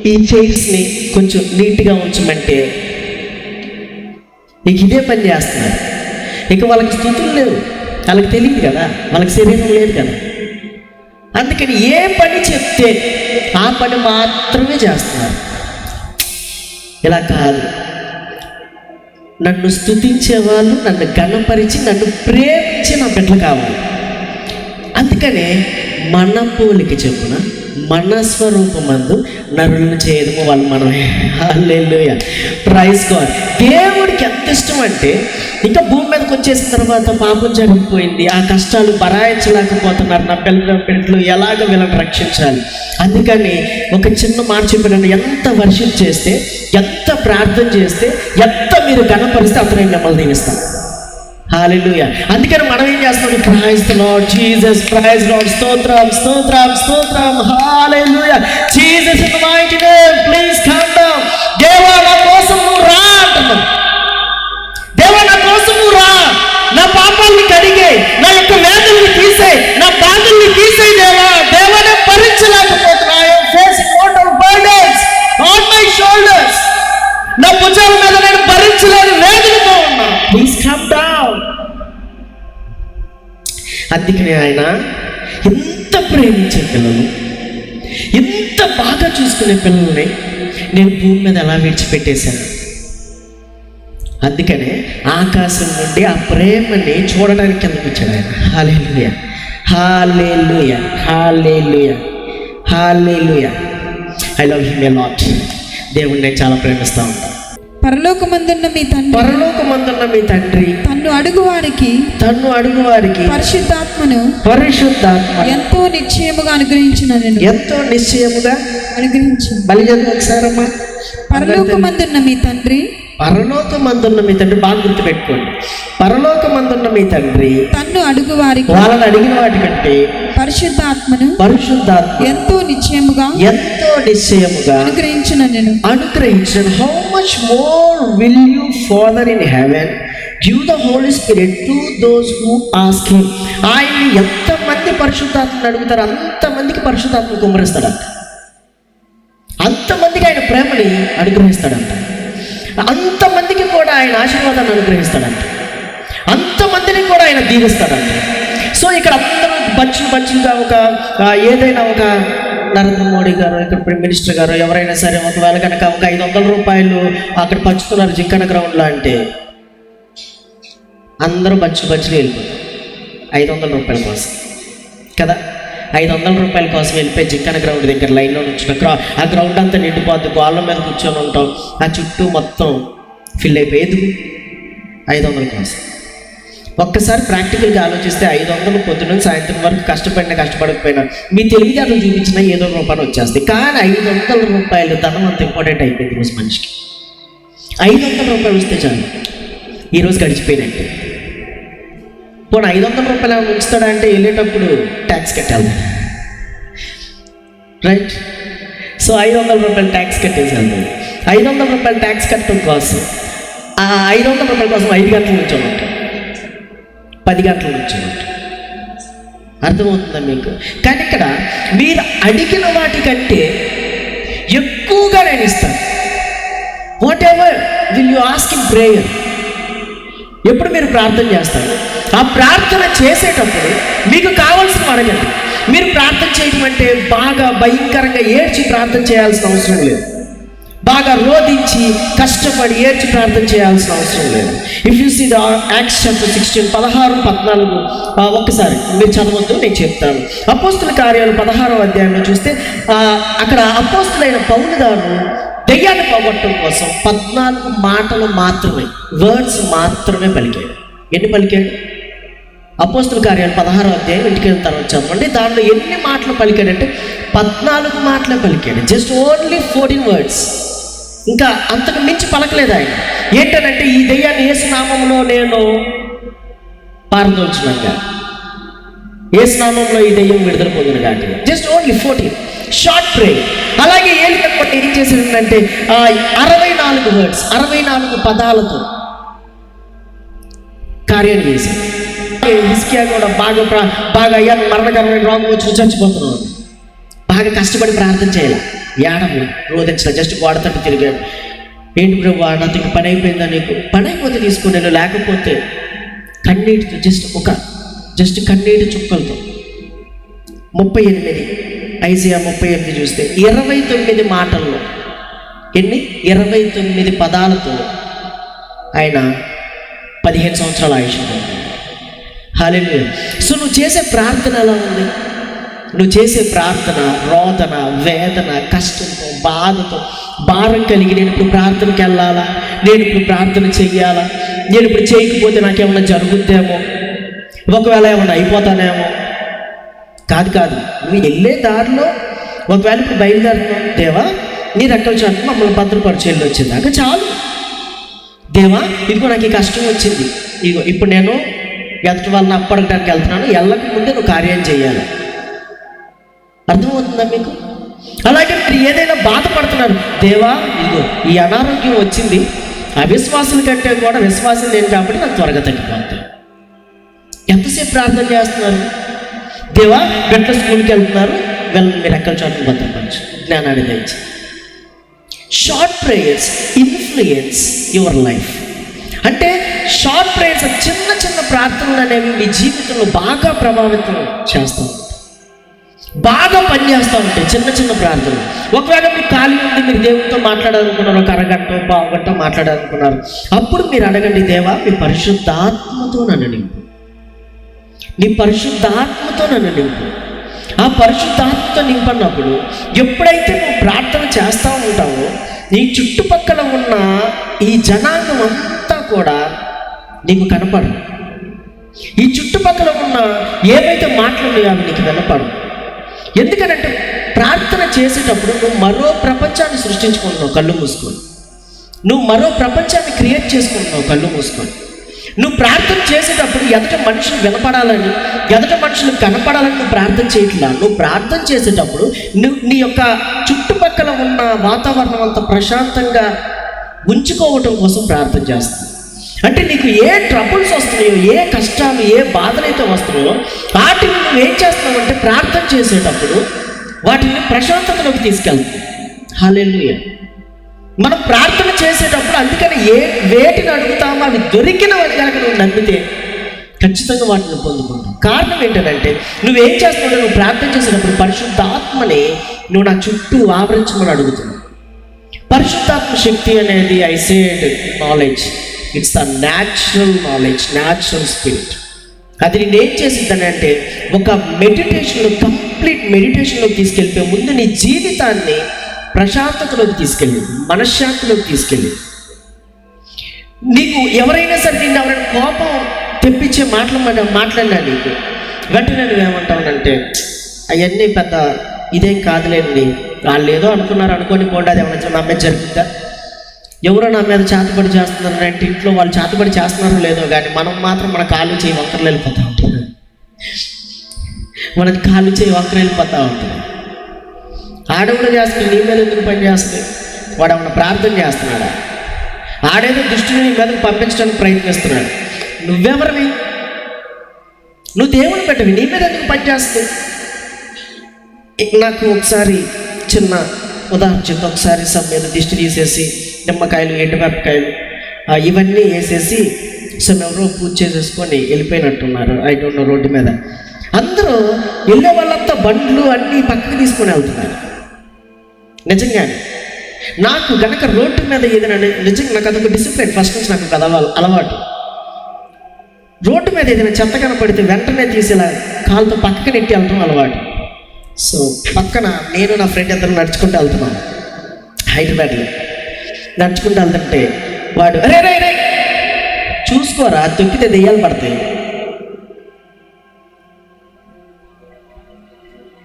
ఈ చైర్స్ని కొంచెం నీట్గా ఉంచమంటే ఇక ఇదే పని చేస్తున్నారు. ఇక వాళ్ళకి స్థుతులు లేవు, వాళ్ళకి తెలియదు కదా, వాళ్ళకి శరీరం లేదు కదా. అందుకని ఏ పని చెప్తే ఆ పని మాత్రమే చేస్తున్నారు. ఇలా కాదు, నన్ను స్తుతించేవాళ్ళు, నన్ను ఘనపరిచి నన్ను ప్రేమించి నా బిడ్డలు కావాలి. అందుకనే మన పోలిక చెప్పున మన స్వరూపమందు నరులను చేయడము వాళ్ళు మనమే. హల్లెలూయా, ప్రైజ్ గాడ్. దేవుడికి ఎంత ఇష్టం అంటే, ఇంకా భూమి మీదకి వచ్చేసిన తర్వాత పాపం జరిగిపోయింది, ఆ కష్టాలు భరాయించలేకపోతున్నారు, నా పిల్లలు ఎలాగ వీళ్ళని రక్షించాలి. అందుకని ఒక చిన్న మాట చెప్పాను, ఎంత వర్షిప్ చేస్తే, ఎంత ప్రార్థన చేస్తే, ఎంత మీరు ఘనపరిస్తే అంత నేను మిమ్మల్ని దీవిస్తాను. హల్లెలూయా. అందుకని మనం ఏం చేస్తాం? Praise the Lord Jesus, praise Lord, స్తోత్రం స్తోత్రం స్తోత్రం. Hallelujah. Jesus in the mighty name, please come down. దేవా నా కోసం నువ్వు రా అంటున్నావు. దేవా నా కోసం నువ్వు రా, నా పాపాలని కడిగే, నా యొక్క వేదనని తీసే, నా బాధల్ని తీసే. దేవా దేవానే భరించలేకపోతున్నా. I am facing lot of burdens on my shoulders. నా భుజాల మీద నేను భరించలేని వేదనతో ఉన్నా. Please come down. అందుకని ఆయన ఎంత ప్రేమించే పిల్లలు, ఎంత బాగా చూసుకునే పిల్లల్ని నేను భూమి మీద ఎలా విడిచిపెట్టేశాను. అందుకనే ఆకాశం నుండి ఆ ప్రేమని చూడడానికి కిందకు వచ్చాడు ఆయన. Hallelujah, hallelujah, hallelujah, hallelujah. I love him a lot. దేవుణ్ణి నేను చాలా ప్రేమిస్తా ఉంటాను. పరలోకమందున్న మీ తండ్రి తన్ను అడుగువారికి పరిశుద్ధాత్మను ఎంతో నిశ్చయముగా అనుగ్రహించినను. ఒకసారమ్మా. పరలోకమందున్న మీ తండ్రి బాగా గుర్తుపెట్టుకోండి. పరలోకమందున్న మీ తండ్రి తన్ను అడుగువారికి, వాళ్ళని అడిగిన వాటికంటే పరిశుద్ధాత్మను ఎంతో నిశ్చయముగా అనుగ్రహించను. How much more will you father in heaven give the Holy Spirit to those who ask him. ఆయన్ని ఎంతమంది పరిశుద్ధాత్మను అడుగుతారు అంతమందికి పరిశుద్ధాత్మను కుమ్మరిస్తాడంట. అంతమందికి ఆయన ప్రేమని అనుగ్రహిస్తాడంట. అంతమందికి కూడా ఆయన ఆశీర్వాదాన్ని అనుగ్రహిస్తాడంట. అంతమందిని కూడా ఆయన దీవిస్తాడంట. సో ఇక్కడ అందరూ బచ్చులుగా ఒక ఏదైనా ఒక నరేంద్ర మోడీ గారు, ఇక్కడ ప్రైమ్ మినిస్టర్ గారు, ఎవరైనా సరే ఒకవేళ కనుక ఒక 500 రూపాయలు అక్కడ పంచుతున్నారు జింకన గ్రౌండ్లో అంటే అందరూ బచ్చులు వెళ్ళిపోతారు 500 రూపాయల కోసం కదా. 500 రూపాయల కోసం వెళ్ళిపోయి జింకన గ్రౌండ్ దగ్గర లైన్లో నుంచున్న ఆ గ్రౌండ్ అంతా నిండిపోద్ది. గోళ్ళ మీద కూర్చొని ఉంటాం, ఆ చుట్టూ మొత్తం ఫిల్ అయిపోయేది 500 కోసం. ఒక్కసారి ప్రాక్టికల్గా ఆలోచిస్తే 500 పొద్దున్న సాయంత్రం వరకు కష్టపడకపోయినా మీ తెలివితేటలు చూపించినా ఏదో రూపాయలు వచ్చేస్తాయి. కానీ 500 రూపాయలు ధనం అంత ఇంపార్టెంట్ అయిపోయింది ఈరోజు మనిషికి. 500 రూపాయలు వస్తే చాలు, ఈరోజు గడిచిపోయినట్టు. పోనీ 500 రూపాయలు ఏమైనా ఉంచుతాడా అంటే వెళ్ళేటప్పుడు ట్యాక్స్ కట్టాలి, రైట్? సో 500 రూపాయలు ట్యాక్స్ కట్టేసాను. 500 రూపాయలు ట్యాక్స్ కట్టడం కోసం ఆ 500 రూపాయల కోసం 5 గంటల నుంచి ఉంటాం, 10 గంటల నుంచి ఉంటాం. అర్థమవుతుందా మీకు? కానీ ఇక్కడ మీరు అడిగిన వాటికంటే ఎక్కువగా నేను ఇస్తాను. What ever will you ask in prayer. ఎప్పుడు మీరు ప్రార్థన చేస్తారు, ఆ ప్రార్థన చేసేటప్పుడు మీకు కావాల్సిన అడగండి. మీరు ప్రార్థన చేయడం అంటే బాగా భయంకరంగా ఏడ్చి ప్రార్థన చేయాల్సిన అవసరం లేదు. బాగా రోధించి కష్టపడి ఏడ్చి ప్రార్థన చేయాల్సిన అవసరం లేదు. If you see the Acts chapter 16 16-14 ఒక్కసారి మీరు చదవద్దు, నేను చెప్తాను. అపోస్తుల కార్యాలు 16వ అధ్యాయంలో చూస్తే అక్కడ అపోస్తులైన పౌలు గారు దెయ్యాన్ని పోగొట్టడం కోసం 14 మాటలు మాత్రమే, వర్డ్స్ మాత్రమే పలికాడు. ఎన్ని పలికాడు? అపోస్తుల కార్యాలు 16వ అధ్యాయం ఇంటికి వెళ్ళిన తర్వాత చదవండి. దాంట్లో ఎన్ని మాటలు పలికాడంటే 14 మాటలే పలికాడు. Just only 14 words. ఇంకా అంతకు మించి పలకలేదు ఆయన. ఏంటనంటే ఈ దెయ్యాన్ని యేసు నామములో నేను పారదోల్చున్నాగా, యేసు నామములో ఈ దెయ్యం విడుదల పొందిన కాబట్టి జస్ట్ ఓన్లీ 14 షార్ట్ ప్రే. అలాగే ఏలియా కూడా ఏం చేసిందంటే 64 వర్డ్స్, 64 పదాలతో కార్యాన్ని చేసింది. హిజ్కియా కూడా బాగా అయ్యా మరణకరమైన రోగం వచ్చి చచ్చిపోతున్నాడు, బాగా కష్టపడి ప్రార్థన చేయాలి, ఏడము రోధించాలి, జస్ట్ గోడ తట్టు తిరిగాడు. ఏంటి ప్రభు నాతో ఇంక పని అయిపోయిందా? నీకు పని అయిపోతే తీసుకున్నాను, లేకపోతే కన్నీటితో జస్ట్ కన్నీటి చుక్కలతో 38 ఐజియా 38 చూస్తే 29 మాటల్లో, ఎన్ని 29 పదాలతో ఆయన 15 సంవత్సరాల ఆయుష్. హల్లెలూయా. సో నువ్వు చేసే ప్రార్థన ఎలా ఉంది? నువ్వు చేసే ప్రార్థన రోదన, వేదన, కష్టంతో, బాధతో, భారం కలిగి నేను ఇప్పుడు ప్రార్థనకి వెళ్ళాలా, నేను ఇప్పుడు ప్రార్థన చెయ్యాలా, నేను ఇప్పుడు చేయకపోతే నాకేమన్నా జరుగుద్దేమో, ఒకవేళ ఏమన్నా అయిపోతానేమో. కాదు. నువ్వు వెళ్ళే దారిలో ఒకవేళ ఇప్పుడు బయలుదేరుతున్నావు, దేవా నీ రెక్కల చాటు మమ్మల్ని భద్రపరిచి వెళ్ళి వచ్చేదాకా చాలు. దేవా ఇదిగో నాకు ఈ కష్టం వచ్చింది, ఇదిగో ఇప్పుడు నేను ఎదుటి వాళ్ళని అప్పడగడానికి వెళ్తున్నాను, వెళ్ళక ముందే నువ్వు కార్యం చేయాలి. అర్థమవుతుందా మీకు? అలాగే మీరు ఏదైనా బాధపడుతున్నారు, దేవా ఇదిగో ఈ అనారోగ్యం వచ్చింది, అవిశ్వాసుల కంటే కూడా విశ్వాసం లేని కాబట్టి నాకు త్వరగా తగ్గిపోతాయి. ఎంతసేపు ప్రార్థన చేస్తున్నారు? దేవా గట్ల స్కూల్కి వెళ్తున్నారు, వెళ్ళండి మీరు ఎక్కడ చోట్ల భద్రపరచు, జ్ఞానాన్ని తెచ్చి. Short prayers influence your life. అంటే షార్ట్ ప్రేయర్స్, చిన్న చిన్న ప్రార్థనలు అనేవి మీ జీవితంలో బాగా ప్రభావితం చేస్తూ ఉంటాయి, బాగా పనిచేస్తూ ఉంటాయి. చిన్న చిన్న ప్రార్థనలు. ఒకవేళ మీకు ఖాళీ ఉంది, మీరు దేవుడితో మాట్లాడాలనుకున్నారు, ఒక అరగంట పావుగంట మాట్లాడాలనుకున్నారు, అప్పుడు మీరు అడగండి, దేవా మీ పరిశుద్ధాత్మతో నన్ను నింపు, నీ పరిశుద్ధాత్మతో నన్ను నింపు. ఆ పరిశుద్ధాత్మతో నింపన్నప్పుడు ఎప్పుడైతే నువ్వు ప్రార్థన చేస్తూ ఉంటావో నీ చుట్టుపక్కల ఉన్న ఈ జనాంగం అంతా కూడా నీకు కనపడదు. ఈ చుట్టుపక్కల ఉన్న ఏవైతే మాటలు ఉన్నాయో అవి నీకు వినపడవు. ఎందుకనంటే ప్రార్థన చేసేటప్పుడు నువ్వు మరో ప్రపంచాన్ని సృష్టించుకుంటున్నావు కళ్ళు మూసుకొని, నువ్వు మరో ప్రపంచాన్ని క్రియేట్ చేసుకుంటున్నావు కళ్ళు మూసుకొని. నువ్వు ప్రార్థన చేసేటప్పుడు ఎదుట మనుషులు వినపడాలని, ఎదుట మనుషులు కనపడాలని నువ్వు ప్రార్థన చేయట్లా. నువ్వు ప్రార్థన చేసేటప్పుడు నీ యొక్క చుట్టుపక్కల ఉన్న వాతావరణం అంతా ప్రశాంతంగా ఉంచుకోవటం కోసం ప్రార్థన చేస్తావు. అంటే నీకు ఏ ట్రబుల్స్ వస్తున్నాయో, ఏ కష్టాలు, ఏ బాధలైతే వస్తున్నాయో వాటిని నువ్వు ఏం చేస్తున్నావు అంటే ప్రార్థన చేసేటప్పుడు వాటిని ప్రశాంతతలోకి తీసుకెళ్తావు. హల్లెలూయా. మనం ప్రార్థన చేసేటప్పుడు అందుకని వేటిని అడుగుతామో అవి దొరికినవని కనుక నువ్వు నమ్మితే ఖచ్చితంగా వాటిని పొందుకుంటావు. కారణం ఏంటంటే నువ్వేం చేస్తున్నావు, నువ్వు ప్రార్థన చేసేటప్పుడు పరిశుద్ధాత్మని నువ్వు నా చుట్టూ ఆవరించమని అడుగుతున్నావు. పరిశుద్ధాత్మ శక్తి అనేది I said knowledge, it's the natural knowledge, natural spirit. అది నేను ఏం చేసిద్దానంటే ఒక మెడిటేషన్లో, కంప్లీట్ మెడిటేషన్లోకి తీసుకెళ్ళిపోయే ముందు నీ జీవితాన్ని ప్రశాంతతలోకి తీసుకెళ్ళి, మనశ్శాంతిలోకి తీసుకెళ్ళి, నీకు ఎవరైనా సరే నిన్ను ఎవరైనా కోపం తెప్పించే మాట్లాడినా నీకు వెంటనే నువ్వేమంటావునంటే అవన్నీ పెద్ద ఇదేం కాదులేండి, వాళ్ళు ఏదో అనుకున్నారు అనుకోని పోండి, అది ఏమన్నా నా మీద జరుగుతుందా, ఎవరో నా మీద చేతబడి చేస్తున్నారు అంటే ఇంట్లో వాళ్ళు చేతబడి చేస్తున్నారో లేదో కానీ మనం మాత్రం మన కాళ్ళు చేయి వంకరలు వెళ్ళిపోతూ ఉంటుంది, మనకి కాళ్ళు చేయి వంకర వెళ్ళిపోతూ ఉంటుంది. ఆడెవడో చేస్తున్నాడు, నీ మీద ఎందుకు పని చేస్తుంది? వాడు ఏమన్నా ప్రార్థన చేస్తున్నాడా? ఆడేదో దృష్టిని నీ మీదకి పంపించడానికి ప్రయత్నిస్తున్నాడు. నువ్వెవరివి? నువ్వు దేవుని పెట్టవి, నీ మీద ఎందుకు పని చేస్తుంది? నాకు ఒకసారి చిన్న ఉదాహరణ చెప్తే, ఒకసారి సమ్ మీద దిష్టి తీసేసి నిమ్మకాయలు, ఎండుమిరపకాయలు ఇవన్నీ వేసేసి సమ్ ఎవరో పూజ చేసేసుకొని వెళ్ళిపోయినట్టున్నారు. ఐ డోంట్ నో, రోడ్డు మీద అందరూ వెళ్ళే వాళ్ళంతా బండ్లు అన్నీ పక్కకి తీసుకొని వెళ్తున్నారు. నిజంగానే నాకు గనక రోడ్డు మీద ఏదైనా నిజంగా నాకు అదొక డిసిప్లిన్, ఫస్ట్ నుంచి నాకు కథ అలవాటు. రోడ్డు మీద ఏదైనా చెత్త కనపడితే వెంటనే తీసేలా కాలుతో పక్కన నెట్టి వెళ్ళటం అలవాటు. సో పక్కన నేను నా ఫ్రెండ్ ఇద్దరు నడుచుకుంటూ వెళ్తున్నాను హైదరాబాద్లో. నడుచుకుంటూ వెళ్తుంటే వాడు అరే రే రే చూసుకోరా తొక్కితే దెయ్యాలు పడతాయి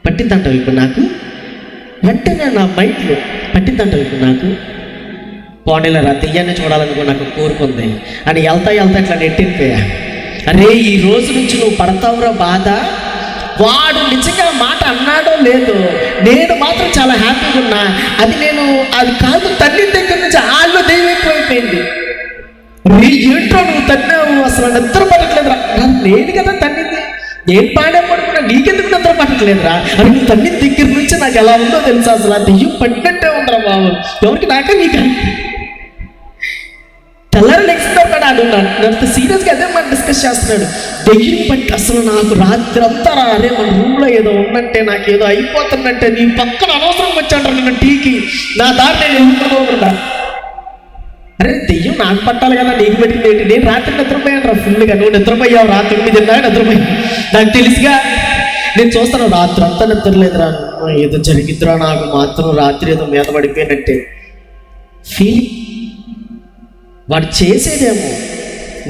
పట్టిద్దంటావు ఇప్పుడు నాకు. వెంటనే నా మైండ్లో పట్టిద్దంటావు ఇప్పుడు నాకు. పోనీలరా దెయ్యాన్ని చూడాలనుకో నాకు కోరుకుంది అని వెళ్తా ఇట్లా నెట్టిపోయా. అరే ఈ రోజు నుంచి నువ్వు పడతావురా బాధ. వాడు నిజంగా మాట అన్నాడో లేదో, నేను మాత్రం చాలా హ్యాపీగా ఉన్నా. అది కాదు తల్లి దగ్గర నుంచి ఆళ్ళు దెయ్యం ఎక్కువైపోయింది. ఏంట్రో నువ్వు తన్నావు, అసలు నిద్ర పట్టట్లేదురా. నేను కదా తన్నింది, నేను పాడే పడుకున్నా, నీకెందుకు నిద్ర పట్టట్లేదురా అని నువ్వు తన్నిన దగ్గర నుంచి నాకు ఎలా ఉందో తెలుసా, అసలు ఆ దెయ్యం పట్టినట్టే ఉందిరా బాబు. ఎవరికి నాకే నీకు తెల్లారి నెక్స్ట్ ఆడు నన్ను సీరియస్గా అదే మనం డిస్కస్ చేస్తున్నాడు. దెయ్యం పట్టి అసలు నాకు రాత్రి అంతా అరే మన రూమ్లో ఏదో ఉన్నట్టే, నాకు ఏదో అయిపోతున్నట్టే, నీ పక్కన అనవసరం వచ్చాడు నిన్న టీకి, నా దారి నేను ఎదుర్కోకుండా. అరే దెయ్యం నాకు పట్టాలి కదా, నీకు పెట్టింది ఏంటి? నేను రాత్రి నిద్రపోయాను రా ఫుల్గా. నువ్వు నిద్రపోయావు రాత్రి 9:30 నిద్రపోయావు, నాకు తెలుసుగా. నేను చూస్తాను రాత్రి అంతా నిద్రలేదురా, ఏదో జరిగిద్దురా నాకు మాత్రం రాత్రి ఏదో మీద పడిపోయినట్టే ఫీలింగ్. వాడు చేసేదేమో,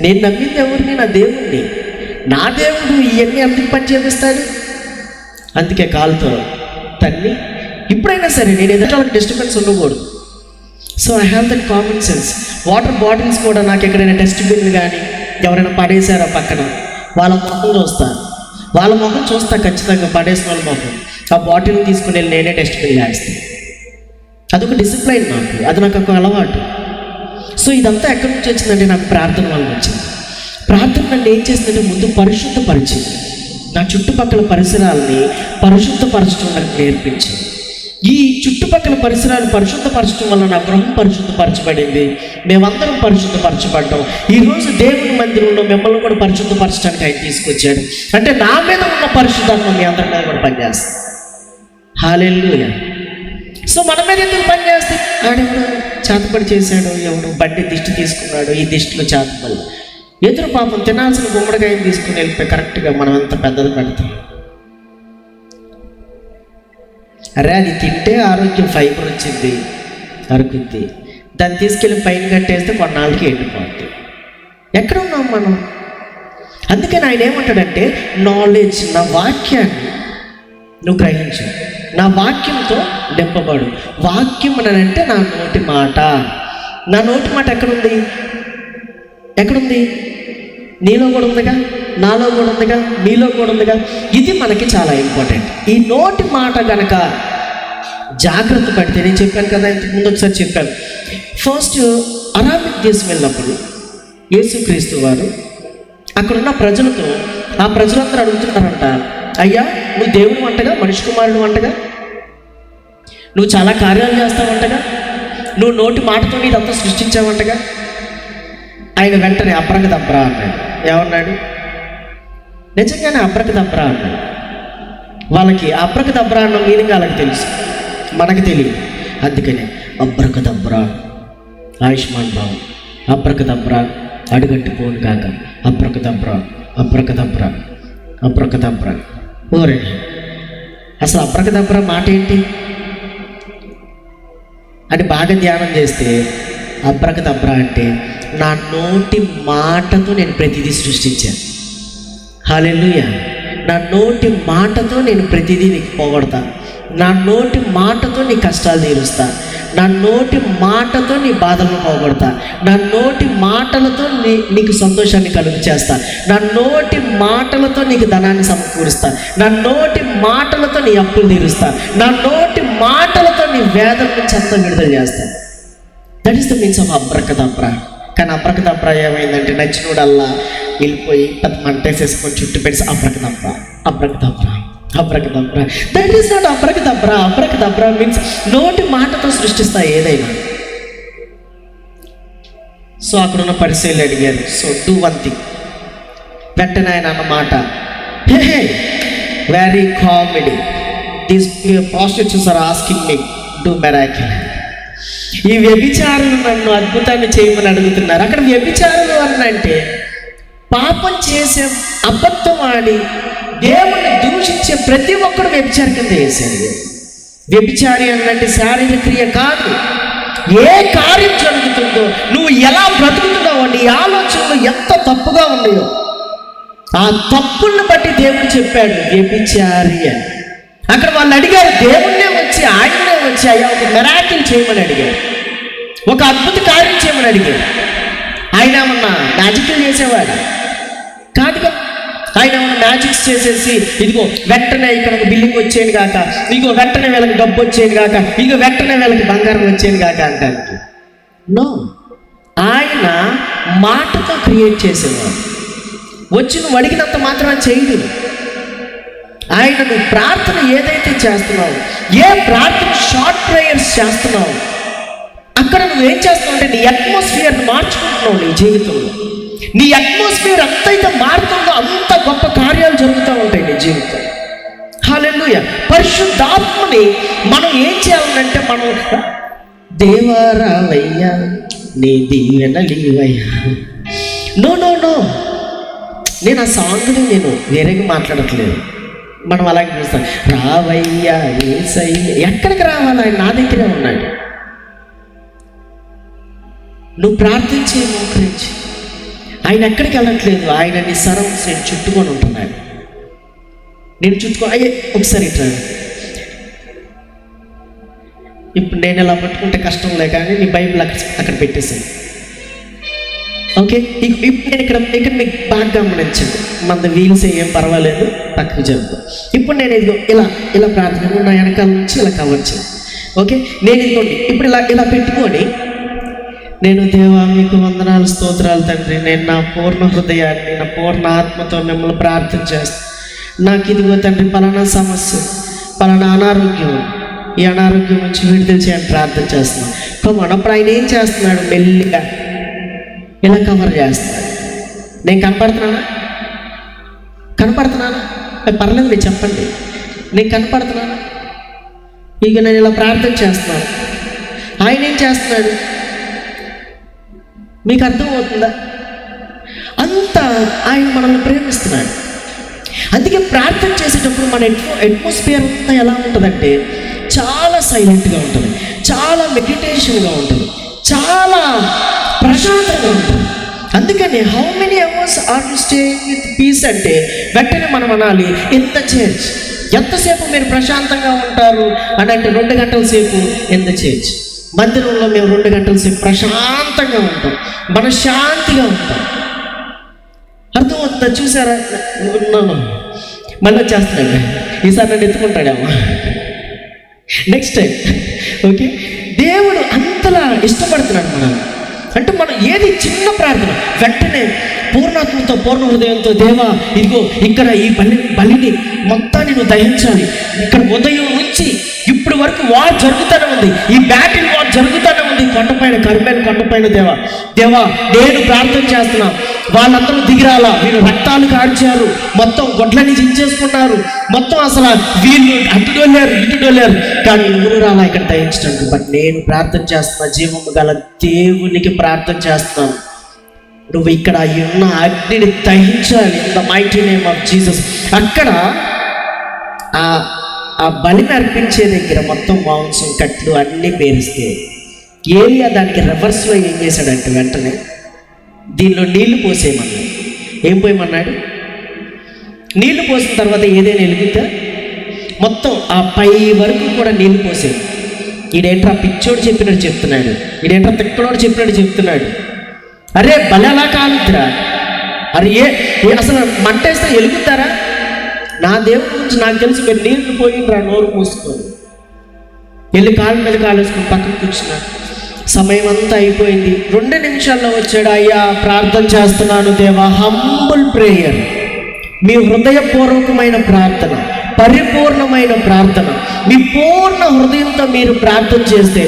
నేను నమ్మింది ఎవరిని? నా దేవుణ్ణి. నా దేవుడు ఇవన్నీ ఎందుకు పని చేపిస్తాడు? అందుకే కాలుతో తన్ని ఇప్పుడైనా సరే నేను ఎదుట వాళ్ళకి డిస్టర్బెన్స్ ఉండకూడదు. So I have that common sense. Water bottles కూడా నాకు ఎక్కడైనా డస్ట్బిన్ కానీ ఎవరైనా పడేసారో పక్కన వాళ్ళ ముఖం చూస్తా ఖచ్చితంగా, పడేసిన వాళ్ళ ముఖం. ఆ బాటిల్ని తీసుకుని వెళ్ళి నేనే డస్ట్బిన్ వేస్తాను. అదొక డిసిప్లైన్ నాకు, అది నాకు ఒక అలవాటు. సో ఇదంతా ఎక్కడి నుంచి వచ్చిందంటే నాకు ప్రార్థన వల్ల వచ్చింది. ప్రార్థన నన్ను ఏం చేసిందంటే ముందు పరిశుద్ధపరిచింది, నా చుట్టుపక్కల పరిసరాలని పరిశుద్ధపరచడం నాకు నేర్పించింది. ఈ చుట్టుపక్కల పరిసరాలు పరిశుద్ధపరచడం వల్ల నా గృహం పరిశుద్ధపరచబడింది, మేమందరం పరిశుద్ధపరచబడ్డాం. ఈరోజు దేవుని మందిరంలో మిమ్మల్ని కూడా పరిశుద్ధపరచడానికి ఆయన తీసుకొచ్చాడు. అంటే నా మీద ఉన్న పరిశుద్ధాత్మ మీ అందరి మీద కూడా పనిచేస్తుంది. హల్లెలూయా. సో మన మీద ఎందుకు పని చేస్తే? ఆడెవడు చేతపడి చేశాడు, ఎవడు బండి దిష్టి తీసుకున్నాడు, ఈ దిష్టిలో చేతపడి ఎదురు పాపం తినాల్సిన గుమ్మడికాయని తీసుకుని వెళ్ళిపోయి కరెక్ట్గా మనం అంత పెద్దది పెడతాం. అరే అది తింటే ఆరోగ్యం ఫైబర్ వచ్చింది అరుకుద్ది, దాన్ని తీసుకెళ్ళి పైన కట్టేస్తే కొన్నాళ్ళకి ఎండిపోద్ది. ఎక్కడ ఉన్నాం మనం? అందుకని ఆయన ఏమంటాడంటే నాలెడ్జ్, నా వాక్యాన్ని నువ్వు గ్రహించు, నా వాక్యంతో నింపబడు. వాక్యం అని అంటే నా నోటి మాట. నా నోటి మాట ఎక్కడుంది? నీలో కూడా ఉందిగా, నాలో కూడా ఉందిగా, మీలో కూడా ఉందిగా. ఇది మనకి చాలా ఇంపార్టెంట్. ఈ నోటి మాట కనుక జాగ్రత్త పడితే, నేను చెప్పాను కదా ఇంతకు ముందు ఒకసారి చెప్పాను, ఫస్ట్ అరాబిక్ దేశం వెళ్ళినప్పుడు యేసుక్రీస్తు వారు అక్కడున్న ప్రజలతో, ఆ ప్రజలందరూ అడుగుతున్నారంట, అయ్యా నువ్వు దేవుడు వంటగా, మనిషి కుమారుడు వంటగా, నువ్వు చాలా కార్యాలు చేస్తావంటగా, నువ్వు నోటి మాటతో నీదంతా సృష్టించావంటగా. ఆయన వెంటనే అబ్రకదబ్రా అన్నాడు. ఏమన్నాడు? నిజంగానే అబ్రకదబ్రా అన్నాడు. వాళ్ళకి అబ్రకదబ్రా అన్న మీనింగ్ వాళ్ళకి తెలుసు, మనకి తెలియదు. అందుకనే అబ్రకదబ్రా, ఆయుష్మాన్ బాబు, అబ్రకదబ్రా, అడుగట్టు పోను కాక, అబ్రకదబ్రా, అబ్రకదబ్రా, అబ్రకదబ్రా. ఓరే అసలు అబ్రకదబ్రా మాట ఏంటి అని బాగా ధ్యానం చేస్తే, అబ్రకదబ్రా అంటే నా నోటి మాటతో నేను ప్రతిదీ సృష్టించాను. హల్లెలూయా. నా నోటి మాటతో నేను ప్రతిదీ నీకు పోగొడతా, నా నోటి మాటతో నీ కష్టాలు తీరుస్తా, నా నోటి మాటతో నీ బాధలను పోగొడతా, నా నోటి మాటలతో నీకు సంతోషాన్ని కలుగు చేస్తా, నా నోటి మాటలతో నీకు ధనాన్ని సమకూరుస్తా, నా నోటి మాటలతో నీ అప్పులు తీరుస్తా, నా నోటి మాటలతో నీ వేదన నుంచి అంతా విడుదల చేస్తా. That is the means of abracadabra. కానీ అబ్రకదబ్రా ఏమైందంటే నచ్చినోడల్లా వెళ్ళిపోయి పెద్ద మంటేసేసుకొని చుట్టూ పెట్టి abracadabra, abracadabra, abracadabra. That is not abracadabra. Abracadabra means నోటి మాటతో సృష్టిస్తా ఏదైనా. సో అక్కడున్న పరిశీలి అడిగారు, సో డూ వన్ థింగ్. వెంటనే ఆయన అన్నమాట, he very comedy, these prostitutes are asking me do miracle. ఈ వ్యభిచారులు నన్ను అద్భుతాన్ని చేయమని అడుగుతున్నారు. అక్కడ వ్యభిచారులు అంటే పాపం చేసే, అబద్ధం ఆడి దేవుణ్ణి దూషించే ప్రతి ఒక్కరు వ్యభిచారి కింద వేసేది. వ్యభిచారి అన్నట్టు శారీరక క్రియ కాదు. ఏ కార్యం జరుగుతుందో, నువ్వు ఎలా బ్రతుకుతున్నావో, నీ ఆలోచనలు ఎంత తప్పుగా ఉన్నాయో ఆ తప్పులను బట్టి దేవుడు చెప్పాడు వ్యభిచారి అని. అక్కడ వాళ్ళు అడిగారు, దేవుణ్ణే వచ్చి, ఆయన్నే వచ్చి, అయ్యా ఒక మిరాకిల్ చేయమని అడిగారు, ఒక అద్భుత కార్యం చేయమని అడిగారు. ఆయన ఏమన్నా మ్యాజిక్లు చేసేవాడు కాదుగా. ఆయన ఏమన్నా మ్యాజిక్స్ చేసేసి ఇదిగో వెంటనే ఇక్కడ ఒక బిల్డింగ్ వచ్చేది కాక, ఇదిగో వెంటనే వీళ్ళకి డబ్బు వచ్చేది కాక, ఇదిగో వెంటనే వీళ్ళకి బంగారం వచ్చేది కాక అంటానికి నో. ఆయన మాటతో క్రియేట్ చేసేవాడు. వచ్చి నువ్వు అడిగినంత మాత్రం చేయడు ఆయన. నువ్వు ప్రార్థన ఏదైతే చేస్తున్నావు, ఏ ప్రార్థన షార్ట్ ప్రేయర్స్ చేస్తున్నావు, అక్కడ నువ్వేం చేస్తున్నావు అంటే నీ అట్మాస్ఫియర్ని మార్చుకుంటున్నావు. నీ జీవితంలో నీ అట్మాస్ఫియర్ ఎంతైతే మారుతుందో అంత గొప్ప కార్యాలు జరుగుతూ ఉంటాయి నీ జీవితం. హల్లెలూయా. పరిశుద్ధాత్మని మనం ఏం చేయాలంటే, మనం దేవారావయ్యా నీ దీవెనలీవయ్యా. నో నో నో, నేను ఆ సాంగ్ని నేను వేరేగా మాట్లాడట్లేదు. మనం అలాగే చూస్తాం, రావయ్యా యేసయ్యా. ఎక్కడికి రావాలి? ఆయన నా దగ్గరే ఉన్నాడు. నువ్వు ప్రార్థించే మోకరించి, ఆయన ఎక్కడికి వెళ్ళట్లేదు. ఆయన నీ సరౌండ్స్ నేను చుట్టుకొని ఉంటున్నాడు. నేను అయ్యే ఒకసారి ఇట్లా ఇప్పుడు నేను ఇలా పట్టుకుంటే కష్టం లే, కానీ నీ బైబిల్ అక్కడ పెట్టేసాను. ఓకే, ఇప్పుడు నేను ఇక్కడ మీకు బాగా గమనించండి. మన వీల్స్ ఏం పర్వాలేదు, పక్కకు జరుపు. ఇప్పుడు నేను ఇదిగో ఇలా ప్రార్థన నా వెనకాల నుంచి ఇలా కవర్ చేయండి. ఓకే, నేను ఇదిగోండి ఇప్పుడు ఇలా పెట్టుకొని, నేను దేవా మీకు వందనాలు స్తోత్రాలు తండ్రి, నేను నా పూర్ణ హృదయాన్ని, నా పూర్ణ ఆత్మతో మిమ్మల్ని ప్రార్థన చేస్తాను. నాకు ఇదిగో తండ్రి పలానా సమస్య, పలానా అనారోగ్యం, ఈ అనారోగ్యం నుంచి విడుదల చేయని ప్రార్థన చేస్తున్నాను. అప్పుడు ఆయన ఏం చేస్తున్నాడు, మెల్లిగా ఇలా కవర్ చేస్తాడు. నేను కనపడుతున్నానా? పర్లేదు, మీరు చెప్పండి, నేను కనపడుతున్నానా? ఇక నేను ఇలా ప్రార్థన చేస్తున్నాను, ఆయన ఏం చేస్తున్నాడు? మీకు అర్థమవుతుందా? అంత ఆయన మనల్ని ప్రేమిస్తున్నాడు. అందుకే ప్రార్థన చేసేటప్పుడు మన అట్మాస్ఫియర్ అంతా ఎలా ఉంటుందంటే చాలా సైలెంట్గా ఉంటుంది, చాలా మెడిటేషన్గా ఉంటుంది, చాలా ప్రశాంతంగా ఉంటుంది. అందుకని how many hours are you staying with peace అంటే వెంటనే మనం అనాలి, ఇంత చర్చ్. ఎంతసేపు మీరు ప్రశాంతంగా ఉంటారు అని అంటే 2 గంటల సేపు ఇంత చర్చ్. మందిరంలో మేము 2 గంటల సేపు ప్రశాంతంగా ఉంటాం, మనశ్శాంతిగా ఉంటాం. అర్థమవుతుందా? చూసారా? మళ్ళీ చేస్తున్నాడు, ఈసారి నన్ను ఎత్తుకుంటాడేమో నెక్స్ట్ టైం. ఓకే, దేవుడు అంతలా ఇష్టపడుతున్నాడు మనం. అంటే మనం ఏది చిన్న ప్రార్థన వెంటనే పూర్ణాత్మతో, పూర్ణ హృదయంతో, దేవా ఇదిగో ఇక్కడ ఈ బలిని మొత్తాన్ని నువ్వు దహించాలి. ఇక్కడ ఉదయం నుంచి ఇప్పుడు వరకు వార్ జరుగుతూనే ఉంది, ఈ బ్యాటిల్ వార్ జరుగుతూనే ఉంది కొండపైన, కరిమేలు కొండపైన. దేవా నేను ప్రార్థన చేస్తున్నా, వాళ్ళందరూ దిగిరాలా, వీళ్ళు రక్తాలు కార్చారు, మొత్తం గొడ్లని చించేసుకున్నారు, మొత్తం అసలు వీళ్ళు అటుడోలేరు ఇటుడోలేరు, కానీ ఊరు రాలా ఇక్కడ దహించడానికి. బట్ నేను ప్రార్థన చేస్తున్నా, జీవము గల దేవునికి ప్రార్థన చేస్తున్నాను, నువ్వు ఇక్కడ ఉన్న అగ్నిని దహించాలి in the mighty name of Jesus. అక్కడ ఆ బలిని అర్పించే దగ్గర మొత్తం మాంసం కట్లు అన్నీ పేరిస్తే ఏలియా దానికి రివర్స్లో ఏం చేశాడంటే వెంటనే దీనిలో నీళ్లు పోసేయమన్నాడు. ఏం పోయమన్నాడు? నీళ్లు పోసిన తర్వాత ఏదైనా వెలుగుతా మొత్తం ఆ పై వరకు కూడా నీళ్లు పోసేది. ఈడేంట్రా పిచ్చోడు చెప్పినట్టు చెప్తున్నాడు, ఈడేంట్రా తిక్కడోడు చెప్పినట్టు చెప్తున్నాడు. అరే బలి అలా కాలుద్దురా, అరే అసలు మంట వేస్తే వెలుగుతారా? నా దేవుడి గురించి నాకు తెలుసు, మీరు నీళ్లు పోయిండ్రా, నోరు మూసుకొని వెళ్ళి కాళ్ళ మీద కాలేసుకుని పక్కన కూర్చున్నాడు. సమయం అంతా అయిపోయింది. 2 నిమిషాల్లో వచ్చాడు, అయ్యా ప్రార్థన చేస్తున్నాను దేవా. హంబుల్ ప్రేయర్, మీ హృదయపూర్వకమైన ప్రార్థన, పరిపూర్ణమైన ప్రార్థన, మీ పూర్ణ హృదయంతో మీరు ప్రార్థన చేస్తే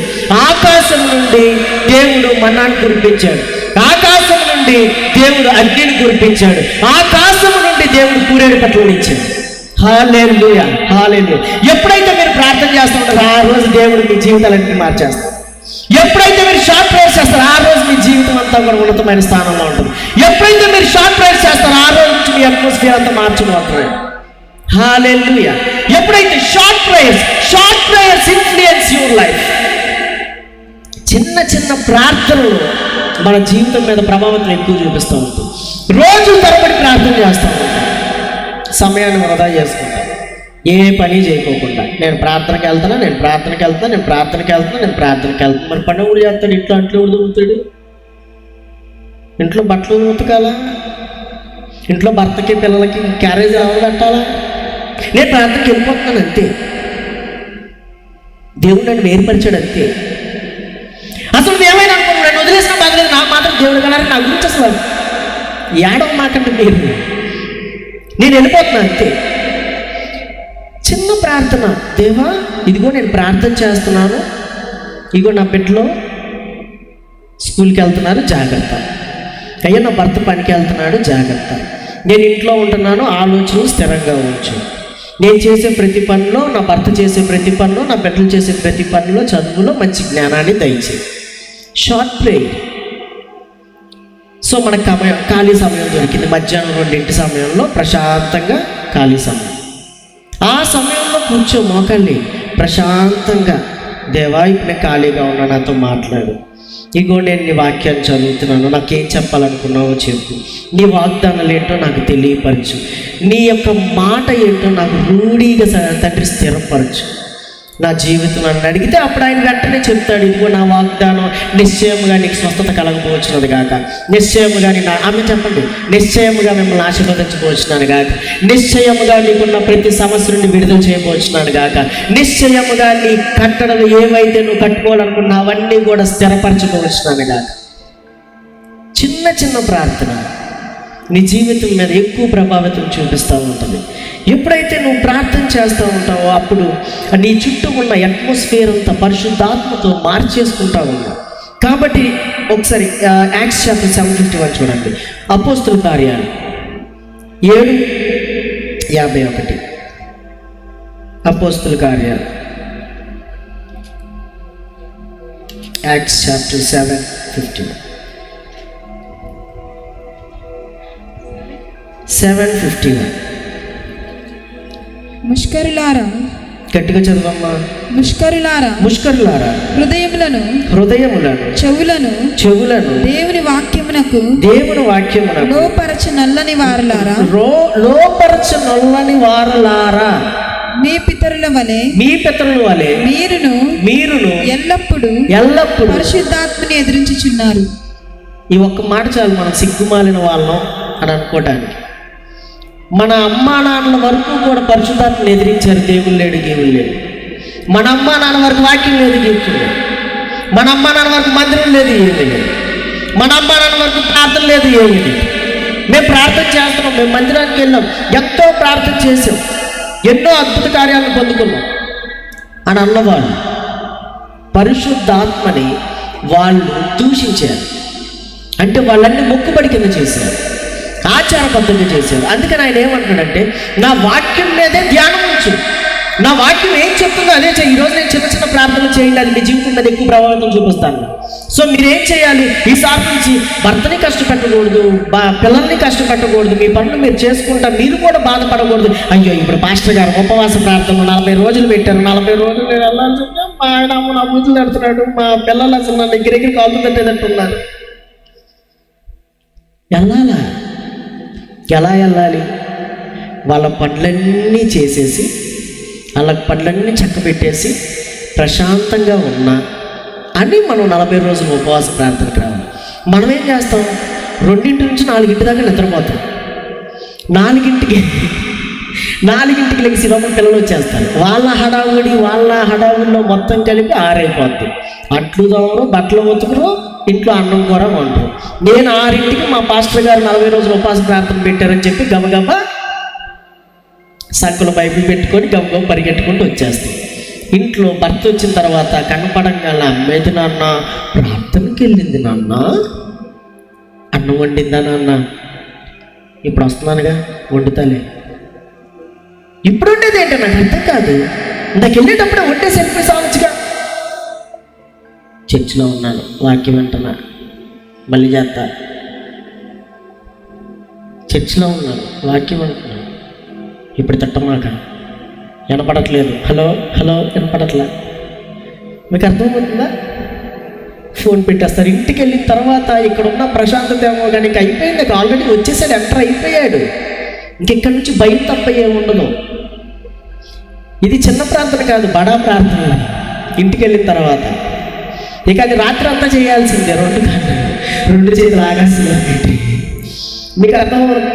ఆకాశం నుండి దేవుడు మన్నాను కురిపించాడు, ఆకాశం నుండి దేవుడు అగ్నిని కురిపించాడు, ఆకాశం నుండి దేవుడు పూరేడు పట్లను ఇచ్చాడు. హల్లెలూయా, హల్లెలూయా. ఎప్పుడైతే మీరు ప్రార్థన చేస్తూ ఉంటారో ఆ రోజు దేవుడు మీ జీవితాలన్నీ మార్చేస్తాడు. ఎప్పుడైతే మీరు షార్ట్ ప్రేయర్స్ చేస్తారో ఆ రోజు మీ జీవితం అంతా కూడా ఉన్నతమైన స్థానంలో ఉంటుంది. ఎప్పుడైతే మీరు షార్ట్ ప్రేయర్స్ చేస్తారో ఆ రోజు నుంచి మీ అట్మాస్ఫియర్ అంతా మార్చుకుంటుంది. హల్లెలూయా. ఎప్పుడైతే short prayers influence your life. చిన్న చిన్న ప్రార్థనలు మన జీవితం మీద ప్రభావం ఎక్కువ చూపిస్తూ ఉంటుంది. రోజు తరబడి ప్రార్థన చేస్తూ ఉంటాం, సమయాన్ని వృధా చేసుకుంటాం, ఏ పని చేయకోకుండా. నేను ప్రార్థనకి వెళ్తాను. మరి పని ఊరు చేస్తాడు, ఇంట్లో అంట్లో ఉడుతాడు, ఇంట్లో బట్టలు ఉతకాలా, ఇంట్లో భర్తకి పిల్లలకి క్యారేజ్ ఎవరు కట్టాలా. నేను ప్రార్థనకి వెళ్ళిపోతున్నాను అంతే. దేవుడు నన్ను వేరుపరిచాడు అంతే. అసలు ఏమైనా అనుకోండి, నన్ను వదిలేసిన బాధలేదు, నాకు మాత్రం దేవుడు కలరు. నా గురించి అసలు ఏడవ మాకంటే మీరు, నేను వెళ్ళిపోతున్నాను అంతే. చిన్న ప్రార్థన, దేవా ఇదిగో నేను ప్రార్థన చేస్తున్నాను, ఇదిగో నా బిడ్డలో స్కూల్కి వెళ్తున్నారు జాగ్రత్త, అయ్యా నా భర్త పనికి వెళ్తున్నాడు జాగ్రత్త, నేను ఇంట్లో ఉంటున్నాను ఆలోచనలు స్థిరంగా ఉంచు, నేను చేసే ప్రతి పనిలో, నా భర్త చేసే ప్రతి పనిలో, నా బిడ్డలు చేసే ప్రతి పనిలో, చదువులో మంచి జ్ఞానాన్ని దయచేయి. Short prayer. సో మనకు ఖాళీ సమయం దొరికింది, మధ్యాహ్నం 2 సమయంలో ప్రశాంతంగా ఖాళీ సమయం. ఆ సమయంలో కూర్చో మోకాళ్ళి ప్రశాంతంగా, దేవా ఇప్పుడు నేను ఖాళీగా ఉన్నా, నాతో మాట్లాడు, ఇగో నేను నీ వాక్యాన్ని చదువుతున్నాను, నాకేం చెప్పాలనుకున్నావో చెప్పు, నీ వాగ్దానాలు ఏంటో నాకు తెలియపరచు, నీ యొక్క మాట ఏంటో నాకు రూఢీగా తండ్రి స్థిరపరచు నా జీవితం అని అడిగితే అప్పుడు ఆయన వెంటనే చెప్తాడు, ఇదిగో నా వాగ్దానం నిశ్చయముగా నీకు స్వస్థత కలగబోచున్నది కాక, నిశ్చయముగా ఆమె చెప్పండి, నిశ్చయముగా మిమ్మల్ని ఆశీర్వదించబోచున్నాను కాక, నిశ్చయముగా నీకున్న ప్రతి సమస్య నుండి విడుదల చేయబోచున్నాను కాక, నిశ్చయముగా నీ కట్టడలు ఏవైతే నువ్వు కట్టుకోవాలనుకున్నా అవన్నీ కూడా స్థిరపరచబోచున్నాను కాక. చిన్న చిన్న ప్రార్థన నీ జీవితం మీద ఎక్కువ ప్రభావితం చూపిస్తూ ఉంటుంది. ఎప్పుడైతే నువ్వు ప్రార్థన చేస్తూ ఉంటావో అప్పుడు నీ చుట్టూ ఉన్న అట్మాస్ఫియర్ అంతా పరిశుద్ధాత్మతో మార్చేసుకుంటా ఉన్నావు. కాబట్టి ఒకసారి యాక్ట్స్ చాప్టర్ 7:51 చూడండి. అపోస్తుల కార్యాలు 7:51. అపోస్తుల కార్యాలు యాక్ట్స్ చాప్టర్ 7:51. 7:51. ముష్కరులారా, గట్టిగా చదవమ్మా. ముష్కరులారా, హృదయములను చెవులను దేవుని వాక్యమునకు లోపరచ నల్లని వారలారా, మీ పితరుల వలె మీరును ఎల్లప్పుడూ పరిశుద్ధాత్మని ఎదిరించుచున్నారు. ఈ ఒక్క మాట చాలు మనం సిగ్గుమాలిన వాళ్ళం అని అనుకోవటానికి. మన అమ్మా నాన్నల వరకు కూడా పరిశుద్ధాత్మని ఎదిరించారు. దేవుడు లేడు, దేవుడు లేడు. మన అమ్మా నాన్న వరకు వాక్యం లేదు, జీవితం. మన అమ్మా నాన్న వరకు మందిరం లేదు, ఏమీ లేదు. మన అమ్మా నాన్న వరకు ప్రార్థన లేదు, ఏమీ లేదు. మేము ప్రార్థన చేస్తున్నాం, మేము మందిరానికి వెళ్ళాం, ఎంతో ప్రార్థన చేసాం, ఎన్నో అద్భుత కార్యాలను పొందుకున్నాం అని అన్నవాళ్ళు పరిశుద్ధాత్మని వాళ్ళు దూషించారు. అంటే వాళ్ళన్నీ మొక్కుబడి కింద చేశారు, ఆచారబద్ధంగా చేశారు. అందుకని ఆయన ఏమంటాడంటే, నా వాక్యం మీదే ధ్యానం ఉంచు, నా వాక్యం ఏం చెప్తుందో అదే చేయి. ఈరోజు నేను చిన్న చిన్న ప్రార్థనలు చేయండి, అది మీ జీవితం మీద ఎక్కువ ప్రభావితం చూపిస్తాను. సో మీరేం చేయాలి, ఈసారి నుంచి భర్తని కష్టపెట్టకూడదు, పిల్లల్ని కష్టపెట్టకూడదు, మీ పనులు మీరు చేసుకుంటా, మీరు కూడా బాధపడకూడదు. అయ్యో ఇప్పుడు పాస్టర్ గారు ఉపవాస ప్రార్థనలు 40 రోజులు పెట్టారు, 40 రోజులు నేను వెళ్ళాల్సి ఉంటే మా ఆయన నా బుద్ధులు పెడుతున్నాడు, మా పిల్లలు అసలు నన్ను ఎగిరెగిరి కాళ్ళు పెట్టేటట్టున్నారు. వెళ్ళాలా? ఎలా వెళ్ళాలి? వాళ్ళ పనులన్నీ చేసేసి, వాళ్ళ పనులన్నీ చక్కబెట్టేసి ప్రశాంతంగా ఉన్నా అని మనం 40 రోజులు ఉపవాస ప్రార్థనకు రావాలి. మనం ఏం చేస్తాం, 2 నుంచి 4 దాకా నిద్రపోతాం. 4కి లెగిసి లోపల పిల్లలు వచ్చేస్తారు. వాళ్ళ హడావుడిలో మొత్తం కలిపి 6 అయిపోద్ది. అట్లు తోమరు, బట్టలు ఉతుకురు, ఇంట్లో అన్నం కూర వంటరు. నేను 6కి మా పాస్టర్ గారు 40 రోజులు ఉపవాస ప్రార్థన పెట్టారని చెప్పి గబగబా సంకలో బైబిల్ పెట్టుకొని గబగబా పరిగెట్టుకుంటూ వచ్చేస్తాం. ఇంట్లో భర్త వచ్చిన తర్వాత కనపడంగాల అమ్మేది నాన్న, ప్రార్థనకి వెళ్ళింది నాన్న, అన్నం వండిందా నాన్న, ఇప్పుడు వస్తున్నానుగా వండుతాలే. ఇప్పుడు ఉండేది ఏంటో నాకు అర్థం కాదు. నాకు వెళ్ళేటప్పుడే వండేసి వెళ్ళిపోయి సావచ్చుగా. చర్చిలో ఉన్నాను, వాక్యం వింటున్నా, మళ్ళీ చేస్తా. చర్చిలో ఉన్నాను, వాక్యం వింటున్నాను, ఇప్పుడు తిట్టమాక, వినపడట్లేదు, హలో హలో వినపడట్లే. మీకు అర్థమవుతుందా? ఫోన్ పెట్టేస్తారు. ఇంటికి వెళ్ళిన తర్వాత ఇక్కడ ఉన్న ప్రశాంతత ఏమో కానీ ఇంక అయిపోయింది, ఇక ఆల్రెడీ వచ్చేసాడు, ఎంటర్ అయిపోయాడు. ఇంకెక్కడి నుంచి భయం తప్ప ఏముండదు. ఇది చిన్న ప్రార్థన కాదు, బడా ప్రార్థన. ఇంటికి వెళ్ళిన తర్వాత ఇక అది రాత్రి అంతా చేయాల్సిందే, రెండు చేతులు ఆగాల్సిందే. మీకు అర్థమవుతుంది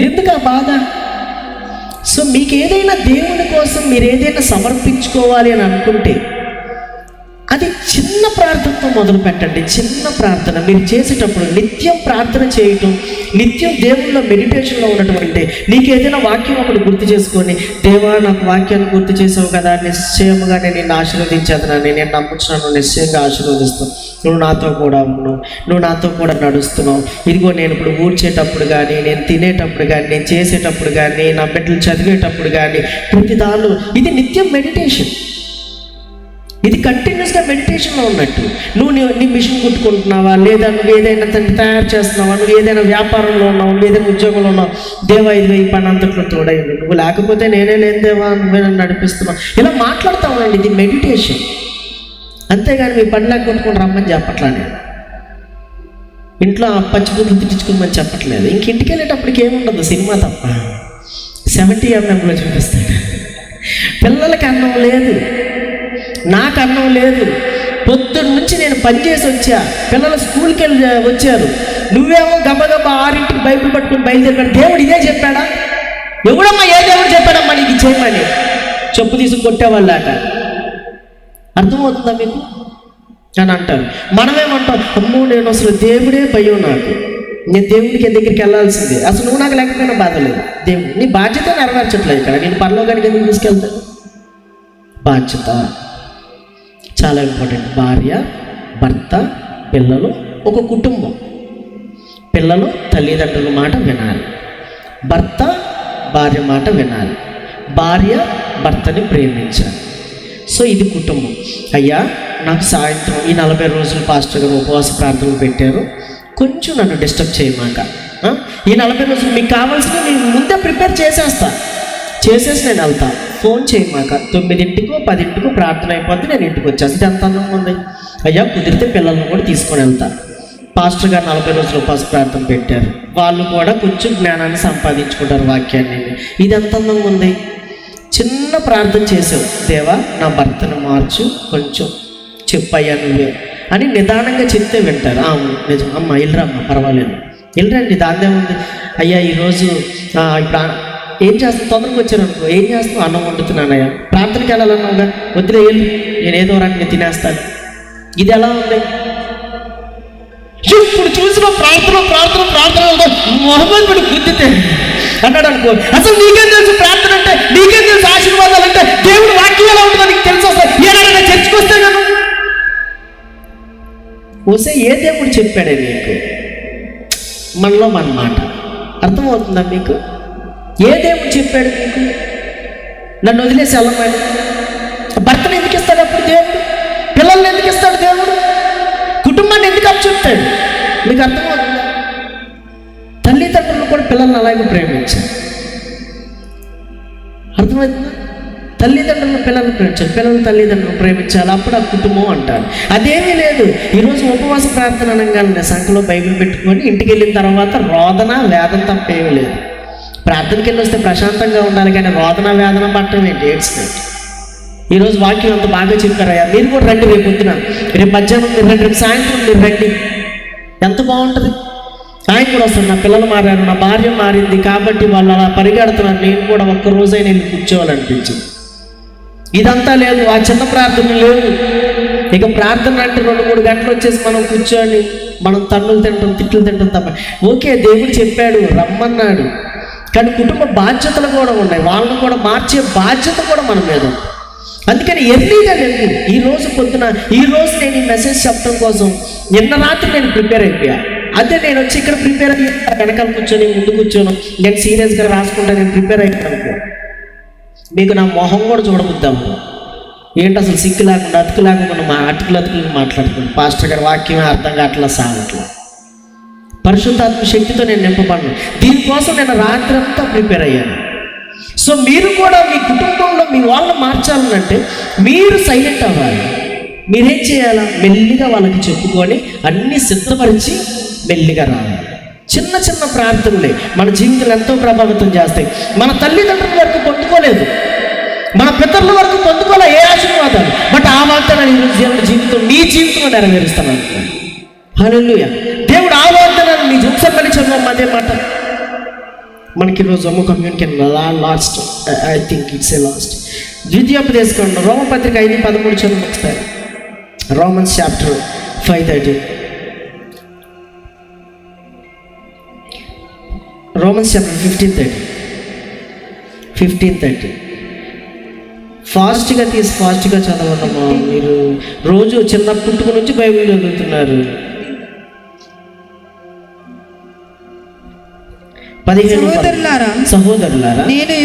ఎందుకు ఆ బాధ? సో మీకు ఏదైనా దేవుని కోసం మీరు ఏదైనా సమర్పించుకోవాలి అని అనుకుంటే అది చిన్న ప్రార్థనతో మొదలు పెట్టండి. చిన్న ప్రార్థన మీరు చేసేటప్పుడు నిత్యం ప్రార్థన చేయటం, నిత్యం దేవుళ్ళలో మెడిటేషన్లో ఉన్నటువంటి నీకు ఏదైనా వాక్యం ఒకటి గుర్తు చేసుకొని, దేవా నాకు వాక్యాన్ని గుర్తు చేసావు కదా, నిశ్చయముగా నేను నిన్ను ఆశీర్వదించేదనని నేను నమ్ముచున్నాను, నిశ్చయంగా ఆశీర్వదిస్తాను, నువ్వు నాతో కూడా ఉన్నావు, నువ్వు నాతో కూడా నడుస్తున్నావు. ఇదిగో నేను ఇప్పుడు ఊడ్చేటప్పుడు కానీ, నేను తినేటప్పుడు కానీ, నేను చేసేటప్పుడు కానీ, నా బిడ్డలు చదివేటప్పుడు కానీ, ప్రతి దానిలో ఇది నిత్యం మెడిటేషన్. ఇది కంటిన్యూస్గా మెడిటేషన్లో ఉన్నట్టు. నువ్వు నీ మిషన్ కుట్టుకుంటున్నావా, లేదా నువ్వు ఏదైనా తయారు చేస్తున్నావా, నువ్వు ఏదైనా వ్యాపారంలో ఉన్నావు, నువ్వు ఏదైనా ఉద్యోగంలో ఉన్నావు, దేవా ఇదిగో ఈ పని అంతట్లో తోడైంది, నువ్వు లేకపోతే నేనే లేని దేవా, నువ్వే నన్ను నడిపిస్తున్నావు, ఇలా మాట్లాడుతూ ఉండండి. ఇది మెడిటేషన్. అంతేగాని మీ పని లేక కొట్టుకుని రమ్మని చెప్పట్లా, నేను ఇంట్లో పచ్చిపుట్లు తిట్టించుకోమని చెప్పట్లేదు. ఇంటికి వెళ్ళేటప్పటికి ఏముండదు, సినిమా తప్ప 70mm చూపిస్తాడు. పిల్లలకి అన్నం లేదు, నాకు అన్నం లేదు. పొద్దున్న నుంచి నేను పనిచేసి వచ్చా, పిల్లలు స్కూల్కి వెళ్ళి వచ్చారు, నువ్వేమో గబగబా 6ంటికి బైబిల్ పట్టుకుని బయలుదేరిపాడు. దేవుడు ఇదే చెప్పాడా? ఎవడమ్మా ఏ దేవుడు చెప్పాడమ్మా నీకు చేయమని? చెప్పు తీసుకు కొట్టేవాళ్ళాట. అర్థమవుతుందా మీకు అని అంటారు. మనమేమంటాం, అమ్మో నేను అసలు దేవుడే భయం, నాకు నేను దేవుడికి దగ్గరికి వెళ్ళాల్సిందే, అసలు నువ్వు నాకు లేకపోయినా బాధ లేదు, దేవుడు నీ బాధ్యత నెరవేర్చట్లేదు ఇక్కడ, నేను పరలోకానికి ఎందుకు తీసుకెళ్తాను? బాధ్యత చాలా ఇంపార్టెంట్. భార్య, భర్త, పిల్లలు, ఒక కుటుంబం. పిల్లలు తల్లిదండ్రుల మాట వినాలి, భర్త భార్య మాట వినాలి, భార్య భర్తని ప్రేమించాలి. సో ఇది కుటుంబం. అయ్యా నాకు సాయంత్రం ఈ 40 రోజులు పాస్టర్ గారు ఉపవాస ప్రార్థనలు పెట్టారు, కొంచెం నన్ను డిస్టర్బ్ చేయమాక. ఈ 40 రోజులు మీకు కావాల్సినవి నేను ముందే ప్రిపేర్ చేసేసి నేను వెళ్తా, ఫోన్ చేయమాక. 9ంటికో 10ంటికో ప్రార్థన అయిపోద్ది, నేను ఇంటికి వచ్చేసి ఎంత అందంగా ఉంది. అయ్యా కుదిరితే పిల్లలను కూడా తీసుకొని వెళ్తా. పాస్టర్ గారు 40 రోజులు ఉపవాస ప్రార్థన పెట్టారు, వాళ్ళు కూడా కొంచెం జ్ఞానాన్ని సంపాదించుకుంటారు, వాక్యాన్ని. ఇది ఎంత అందంగా ఉంది. చిన్న ప్రార్థన చేసావు, దేవా నా భర్తను మార్చు, కొంచెం చెప్పయ్యా నువ్వే అని నిదానంగా చెప్తే వింటారు. నిజం అమ్మ వెళ్ళరమ్మా, పర్వాలేదు వెళ్ళరండి, దాందే ఉంది. అయ్యా ఈరోజు ఇప్పుడు ఏం చేస్తాను, తొందరగా వచ్చారనుకో, ఏం చేస్తాను, అన్నం వండుతున్నానయ్యా, ప్రార్థనకి వెళ్ళాలన్నావుగా, వద్దులే వెళ్ళు, నేను ఏదో రకంగా తినేస్తాను. ఇది ఎలా ఉంది? ఇప్పుడు చూసిన ప్రార్థన మొహమ్మద్ గుద్దితే అన్నాడు అనుకో, అసలు నీకేం తెలుసు ప్రార్థన అంటే, నీకేం తెలుసు ఆశీర్వాదాలు అంటే, దేవుడు వాక్యం ఎలా ఉంటుందో నీకు తెలుసు. అసలు ఏదైనా చర్చకొస్తే నేను వస్తే ఏ దేవుడు చెప్పాడే నీకు? మనలో మన మాట అర్థమవుతుందా మీకు? ఏ దేవుడు చెప్పాడు మీకు నన్ను వదిలేసి వెళ్ళమని? భర్తను ఎందుకు ఇస్తాడు అప్పుడు దేవుడు? పిల్లల్ని ఎందుకు ఇస్తాడు దేవుడు? కుటుంబాన్ని ఎందుకు అప్పచెప్తాడు? మీకు అర్థమవుతుందా? తల్లిదండ్రులు కూడా పిల్లల్ని అలాగే ప్రేమించారు. అర్థమవుతుందా? తల్లిదండ్రులు పిల్లల్ని ప్రేమించాలి, పిల్లలు తల్లిదండ్రులు ప్రేమించాలి, అప్పుడు ఆ కుటుంబం అంటారు. అదేమీ లేదు. ఈరోజు ఉపవాస ప్రార్థన అనగానే సంఖ్యలో బైబిల్ పెట్టుకొని ఇంటికి వెళ్ళిన తర్వాత రోదన వేదన తప్పేమీ లేదు. ప్రార్థనకి వెళ్ళి వస్తే ప్రశాంతంగా ఉండాలి, కానీ రోదన వేదన పట్టడం ఏంటి? ఏడ్చినట్టు. ఈరోజు వాక్యం అంత బాగా చెప్పారయ్యా, మీరు కూడా రండి, రేపు పొద్దున, రేపు మధ్యాహ్నం మీరు రండి, రేపు సాయంత్రం మీరు రండి, ఎంత బాగుంటుంది. ఆయన కూడా వస్తాడు, నా పిల్లలు మారారు, నా భార్య మారింది, కాబట్టి వాళ్ళు అలా పరిగెడుతున్నారు, నేను కూడా ఒక్కరోజైనా వెళ్ళి కూర్చోవాలనిపించింది. ఇదంతా లేదు, ఆ చిన్న ప్రార్థన లేదు. ఇక ప్రార్థన అంటే 2-3 గంటలు వచ్చేసి మనం కూర్చొని మనం తన్నులు తింటాం, తిట్లు తింటాం తప్ప. ఓకే, దేవుడు చెప్పాడు, రమ్మన్నాడు, కానీ కుటుంబ బాధ్యతలు కూడా ఉన్నాయి, వాళ్ళని కూడా మార్చే బాధ్యత కూడా మన మీద. అందుకని ఎర్లీగా లేదు. ఈరోజు పొద్దున, ఈరోజు నేను ఈ మెసేజ్ చెప్పడం కోసం నిన్న రాత్రి నేను ప్రిపేర్ అయిపోయా. అదే నేను వచ్చి ఇక్కడ ప్రిపేర్ అయ్యి వెనకాల కూర్చొని ముందు కూర్చోను, నేను సీరియస్గా రాసుకుంటా, నేను ప్రిపేర్ అయిపోయాను అనుకో, మీకు నా మొహం కూడా చూడబుద్దాము. ఏంటి అసలు సిక్కు లేకుండా అతుకు లేకుండా అతుకులు మాట్లాడుకున్నాను. పాస్టర్ గారి వాక్యమే అర్థం కావట్లా, సాగట్లా. పరిశుద్ధాత్మ శక్తితో నేను నింపబడను. దీనికోసం నేను రాత్రంతా ప్రిపేర్ అయ్యాను. సో మీరు కూడా మీ కుటుంబంలో మీ వాళ్ళని మార్చాలంటే మీరు సైలెంట్ అవ్వాలి. మీరేం చేయాలా? మెల్లిగా వాళ్ళకి చెప్పుకొని అన్నీ సిద్ధపరిచి మెల్లిగా రావాలి. చిన్న చిన్న ప్రార్థనలే మన జీవితాలు ఎంతో ప్రభావితం చేస్తాయి. మన తల్లిదండ్రుల వరకు పొందుకోలేదు, మన పితరుల వరకు పొందుకోలే ఏ ఆశీర్వాదాలు, బట్ ఆ వాగ్దానాన్ని ఈరోజు జీవితం నీ జీవితంలో నెరవేరుస్తాను అనుకోండి. హల్లెలూయా. దేవుడు ఆ వాగ్దానాన్ని నీ జీవితంలో చదువు. అదే మాట మనకి ఈరోజు అమ్మ community last, I think it's a last. ద్వితీయోపదేశకాండం రోమపత్రిక 5:13 చదువు ఒకసారి. Romans chapter 5:13. Romans chapter 15:30. ఫాస్ట్గా చదవడమ్మా. మీరు రోజు చిన్న పుట్టుక నుంచి బైబిల్ చదువుతున్నారు. 15 సహోదరులారా, నేను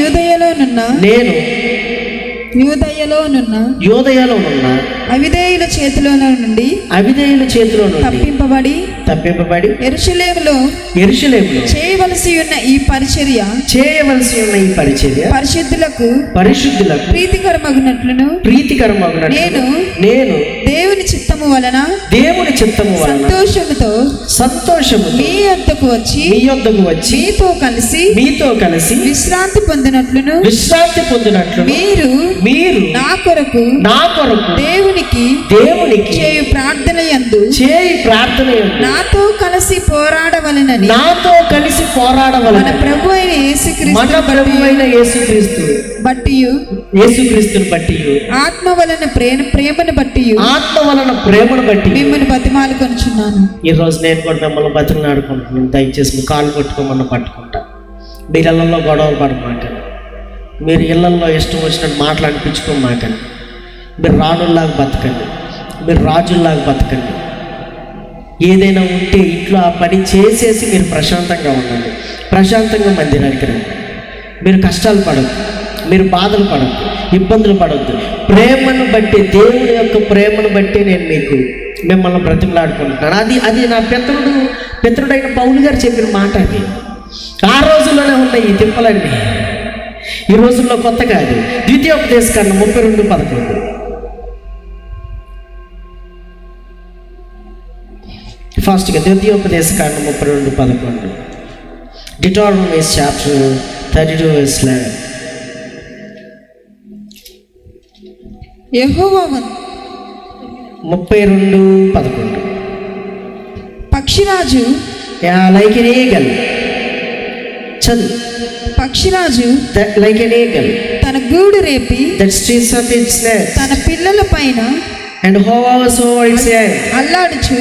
యూదయలోనున్న అవిధేయుల చేతిలో నుండి తప్పింపబడి యెరూషలేములో చేయవలసి ఉన్న ఈ పరిచర్య పరిశుద్ధులకు ప్రీతికరమగునట్లును నేను దేవుని చిత్తము వలన సంతోషముతో మీ యొద్దకు వచ్చి మీతో కలిసి విశ్రాంతి పొందినట్లును మీరు నా కొరకు దేవునికి చేయు ప్రార్థన యందు నాతో కలిసి పోరాడవలెనని మన ప్రభు అయిన యేసుక్రీస్తు బట్టి ఆత్మ వలన ప్రేమను బట్టి మిమ్మల్ని బతిమాలుకొనుచున్నాను. ఈ రోజు నేను కూడా మిమ్మల్ని బతిమాలాడుకుంటున్నాను. దయచేసి మీ కాళ్ళు కొట్టుకోమని పట్టుకుంటా. మీరు ఇళ్లలో గొడవలు పడమాకండి. మీరు ఇళ్లలో ఇష్టం వచ్చినట్టు మాటలు అనిపించుకోమాకండి. మీరు రాణుల్లాగా బతకండి, మీరు రాజుల్లాగా బతకండి. ఏదైనా ఉంటే ఇంట్లో ఆ పని చేసేసి మీరు ప్రశాంతంగా ఉండండి. ప్రశాంతంగా మందిరానికి రండి. మీరు కష్టాలు పడద్దు, మీరు బాధలు పడద్దు, ఇబ్బందులు పడద్దు. ప్రేమను బట్టి, దేవుని యొక్క ప్రేమను బట్టి నేను మిమ్మల్ని బ్రతిమలాడుకుంటున్నాను. అది నా పితరుడైన పౌలు గారు చెప్పిన మాట. అది ఆ రోజుల్లోనే ఉన్నాయి ఈ తిప్పలన్నీ. ఈ రోజుల్లో కొత్త కాదు. ద్వితీయోపదేశకాండం 32:11. ఫాస్ట్గా ద్వితీయోపదేశకాండం 32:11. Deuteronomy chapter 32:11. యెహోవా 32:11. పక్షిరాజు లైక్ ఎన్ ఈగల్. చదువు. పక్షిరాజు లైక్ ఎన్ ఈగల్ తన గూడు రేపి that streets of its nest తన పిల్లల పైన and hovers over its head అల్లాడుచు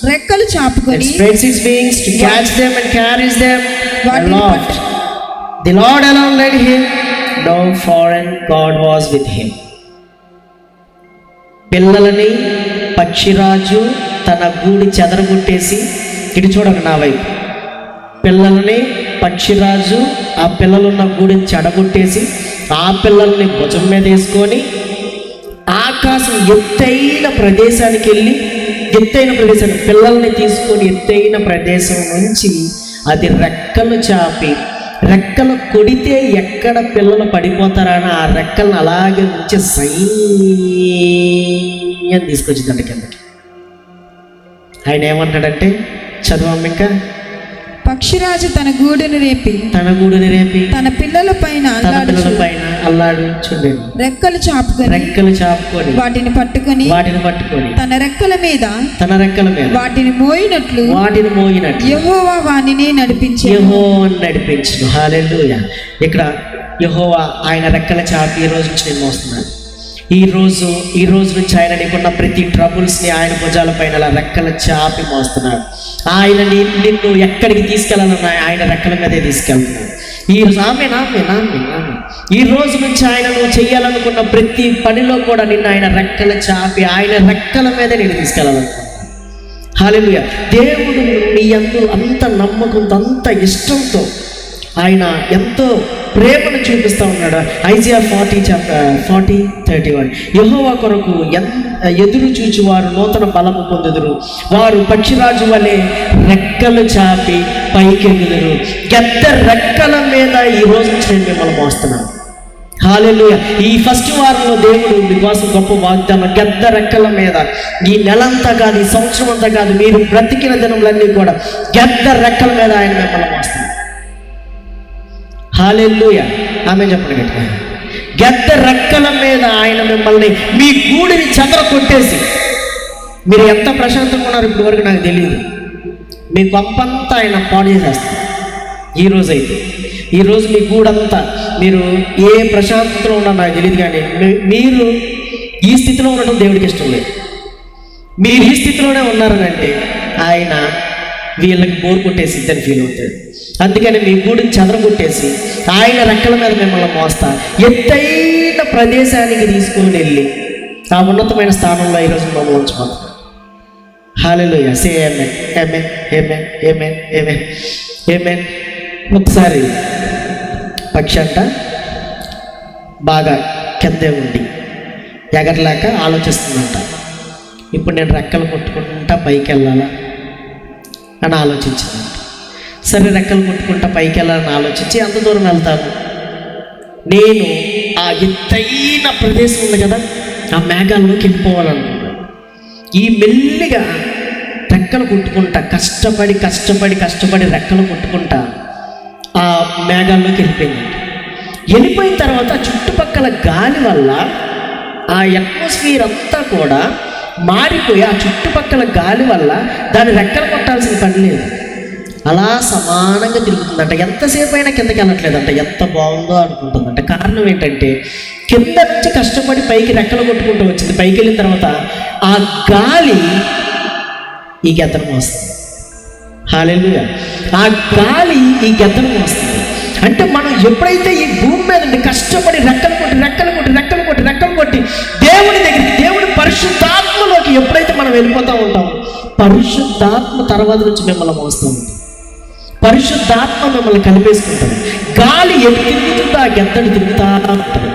రెక్కలు చాపుకొని spreads its wings to catch them and carries them aloft. The Lord alone led him, no foreign god was with him. పిల్లలని పక్షిరాజు తన గూడి చెదరగొట్టేసి, ఇటు చూడండి నా వైపు, పిల్లలని పక్షిరాజు ఆ పిల్లలున్న గూడిని చెడగొట్టేసి ఆ పిల్లల్ని భుజం మీద వేసుకొని ఆకాశం ఎత్తైన ప్రదేశానికి వెళ్ళి, పిల్లల్ని తీసుకొని ఎత్తైన ప్రదేశం నుంచి అది రెక్కలు చాపి, రెక్కలు కొడితే ఎక్కడ పిల్లలు పడిపోతారని ఆ రెక్కలను అలాగే ఉంచి సైన్యం తీసుకొచ్చిందండి కిందకి. ఆయన ఏమంటాడంటే, చదవమ్మ ఇంకా. పక్షిరాజు తన గూడుని రేపి తన పిల్లల పైన అల్లాడు చూడండి. రెక్కలు చాపుకొని వాటిని పట్టుకొని తన రెక్కల మీద వాటిని మోయినట్లు యెహోవా వానిని నడిపించును. హల్లెలూయా. ఇక్కడ యెహోవా ఆయన రెక్కల చాపి ఈ రోజు నుంచి నేను మోస్తున్నాను. ఈ రోజు నుంచి ఆయన నీకున్న ప్రతి ట్రబుల్స్ని ఆయన భుజాలపైన అలా రెక్కల చాపి మోస్తున్నాడు. ఆయన నిన్ను ఎక్కడికి తీసుకెళ్ళాలన్నా ఆయన రెక్కల మీదే తీసుకెళ్తున్నాడు. ఈ రోజు నుంచి ఆయన నువ్వు చేయాలనుకున్న ప్రతి పనిలో కూడా నిన్ను ఆయన రెక్కల చాపి ఆయన రెక్కల మీదే నేను తీసుకెళ్ళాలనుకున్నాను. హల్లెలూయా. దేవుడు నీ యందు అంత నమ్మకంతో, అంత ఇష్టంతో, ఆయన ఎంతో ప్రేమను చూపిస్తూ ఉన్నాడు. ఐజియా 40:31 యెహోవా కొరకు ఎదురు చూచి వారు నూతన బలము పొందుదురు, వారు పక్షిరాజు వలె రెక్కలు చాపి పైకెగుదురు. గద్ద రెక్కల మీద ఈరోజు నేను మిమ్మల్ని మోస్తున్నాను. హల్లెలూయా. ఈ ఫస్ట్ వారంలో దేవుడు మీకోసం గొప్ప వాగ్దానం. గద్ద రెక్కల మీద ఈ నెలంతా కాదు, ఈ సంవత్సరం అంతా కాదు, మీరు బ్రతికిన దినములన్నీ కూడా గద్ద రెక్కల మీద ఆయన మిమ్మల్ని మోస్తున్నారు. హల్లెలూయా. ఆమె చెప్పండి గట్టిగా. గద్ద రెక్కల మీద ఆయన మిమ్మల్ని మీ గూడిని చెదర కొట్టేసి, మీరు ఎంత ప్రశాంతంగా ఉన్నారు ఇప్పటి వరకు నాకు తెలియదు, మీ కొంపంతా ఆయన పాడు చేసేస్తారు. ఈరోజు మీ గూడంతా, మీరు ఏ ప్రశాంతతలో ఉన్నా నాకు తెలియదు, కానీ మీరు ఈ స్థితిలో ఉండటం దేవుడికి ఇష్టం లేదు. మీరు ఈ స్థితిలోనే ఉన్నారనంటే ఆయన వీళ్ళకి బోర్ కొట్టేసి ఇద్దరు ఫీల్ అవుతాడు. అందుకని మీ గూడిని చెదరగొట్టేసి ఆయన రెక్కల మీద మిమ్మల్ని మోస్తా ఎత్తైన ప్రదేశానికి తీసుకొని వెళ్ళి ఆ ఉన్నతమైన స్థానంలో ఈరోజు మమ్మల్ని ఉంచుకుంటాం. హల్లెలూయా. సే ఆమేన్, ఆమేన్, ఆమేన్, ఆమేన్, ఆమేన్, ఆమేన్. ఒకసారి పక్షి అంట బాగా కిందే ఉండి ఎగరలేక ఆలోచిస్తుందంట, ఇప్పుడు నేను రెక్కలు కొట్టుకుంటా పైకి వెళ్ళాలా అని ఆలోచించిందంట. సరే, రెక్కలు కొట్టుకుంటా పైకి వెళ్ళాలని ఆలోచించి అంత దూరం వెళ్తాను, నేను ఆ ఎత్తైన ప్రదేశం ఉంది కదా ఆ మేఘాల్లోకి వెళ్ళిపోవాలనుకున్నాను. ఈ మెల్లిగా రెక్కలు కొట్టుకుంటా కష్టపడి రెక్కలు కొట్టుకుంటా ఆ మేఘాల్లోకి వెళ్ళిపోయిన తర్వాత చుట్టుపక్కల గాలి వల్ల ఆ అట్మాస్ఫియర్ అంతా కూడా మారిపోయి, ఆ చుట్టుపక్కల గాలి వల్ల దాని రెక్కలు కొట్టాల్సిన పని లేదు, అలా సమానంగా తిరుగుతుందంట. ఎంతసేపు అయినా కిందకి వెళ్ళట్లేదంట. ఎంత బాగుందో అనుకుంటుందంట. కారణం ఏంటంటే కింద నుంచి కష్టపడి పైకి రెక్కలు కొట్టుకుంటూ వచ్చింది. పైకి వెళ్ళిన తర్వాత ఆ గాలి ఈ గెద్దను మోస్తుంది. హల్లెలూయా. ఆ గాలి ఈ గెద్దను మోస్తుంది. అంటే మనం ఎప్పుడైతే ఈ భూమి మీద కష్టపడి రెక్కలు కొట్టి దేవుడి దగ్గరికి, దేవుడి పరిశుద్ధాత్మలోకి ఎప్పుడైతే మనం వెళ్ళిపోతూ ఉంటామో, పరిశుద్ధాత్మ తర్వాత నుంచి మిమ్మల్ని మోస్తూ ఉంటుంది. పరిశుద్ధాత్మ మిమ్మల్ని కలిపేసుకుంటుంది. గాలి ఎటు తిరుగుతుందో ఆ గెద్దను తిరుగుతూ ఉంటుంది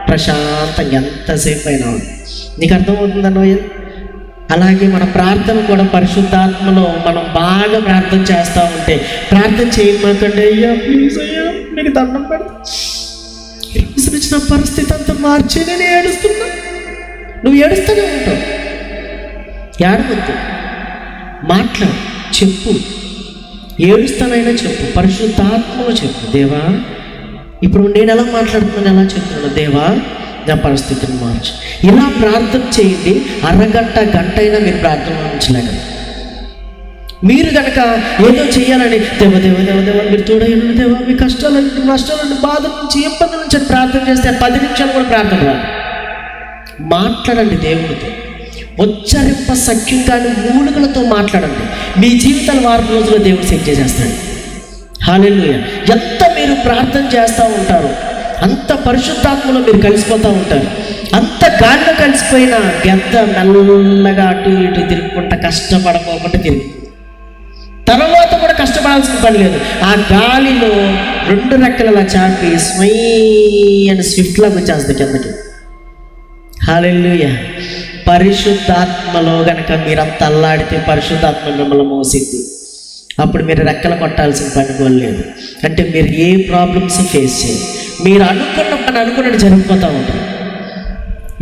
ప్రశాంతంగా ఎంతసేపు అయినా. నీకు అర్థమవుతుందన్నయ్య? అలాగే మన ప్రార్థన కూడా పరిశుద్ధాత్మలో మనం బాగా ప్రార్థన చేస్తూ ఉంటే, ప్రార్థన చేయమంటే అయ్యా ప్లీజ్ అయ్యా నీకు దండం పెడతా, ఇచ్చిన పరిస్థితి అంతా మార్చి నేను ఏడుస్తున్నా. నువ్వు ఏడుస్తూనే ఉంటావు. ఏడవద్దు, మాట్లాడు, చెప్పు, ఏడుస్తానైనా చెప్పు, పరిశుద్ధాత్మలో చెప్పు. దేవా ఇప్పుడు నేను ఎలా మాట్లాడుతున్నాను, ఎలా చెప్తున్నాను, దేవా నా పరిస్థితిని మార్చు. ఇలా ప్రార్థన చేయండి. అరగంట గంట అయినా మీరు ప్రార్థన ఉంచలేక, మీరు కనుక ఏదో చేయాలని దేవ మీరు తోడయ్యండి, దేవా మీ కష్టాలండి, నష్టాలండి, బాధ నుంచి, ఇబ్బంది నుంచి అని ప్రార్థన చేస్తే 10 నిమిషాలు కూడా ప్రార్థన రాదు. మాట్లాడండి దేవుడితో, ఉచ్చరింప సఖ్యం కానీ మూలుగులతో మాట్లాడండి. మీ జీవితాలు 4 రోజుల్లో దేవుడు సెట్ చేసేస్తాడు. హల్లెలూయా. ఎంత మీరు ప్రార్థన చేస్తూ ఉంటారో అంత పరిశుద్ధాత్మలో మీరు కలిసిపోతూ ఉంటారు. అంత గాలిలో కలిసిపోయిన గెద్ద మెల్లగా అటు ఇటు తిరుగుకుంటా కష్టపడకోకుండా తిరిగి తర్వాత కూడా కష్టపడాల్సిన పని లేదు. ఆ గాలిలో 2 రెక్కలలా చాపి స్వై అని స్విఫ్ట్లాగా వచ్చేస్తుంది కిందకి. హల్లెలూయా. పరిశుద్ధాత్మలో గనక మీరంతా అల్లాడితే పరిశుద్ధాత్మ మిమ్మల్ని మోసింది. అప్పుడు మీరు రెక్కలు కొట్టాల్సిన పని కూడా లేదు. అంటే మీరు ఏ ప్రాబ్లమ్స్ ఫేస్ చేయాలి, మీరు అనుకున్న పని అనుకున్నట్టు జరిగిపోతూ ఉంటారు.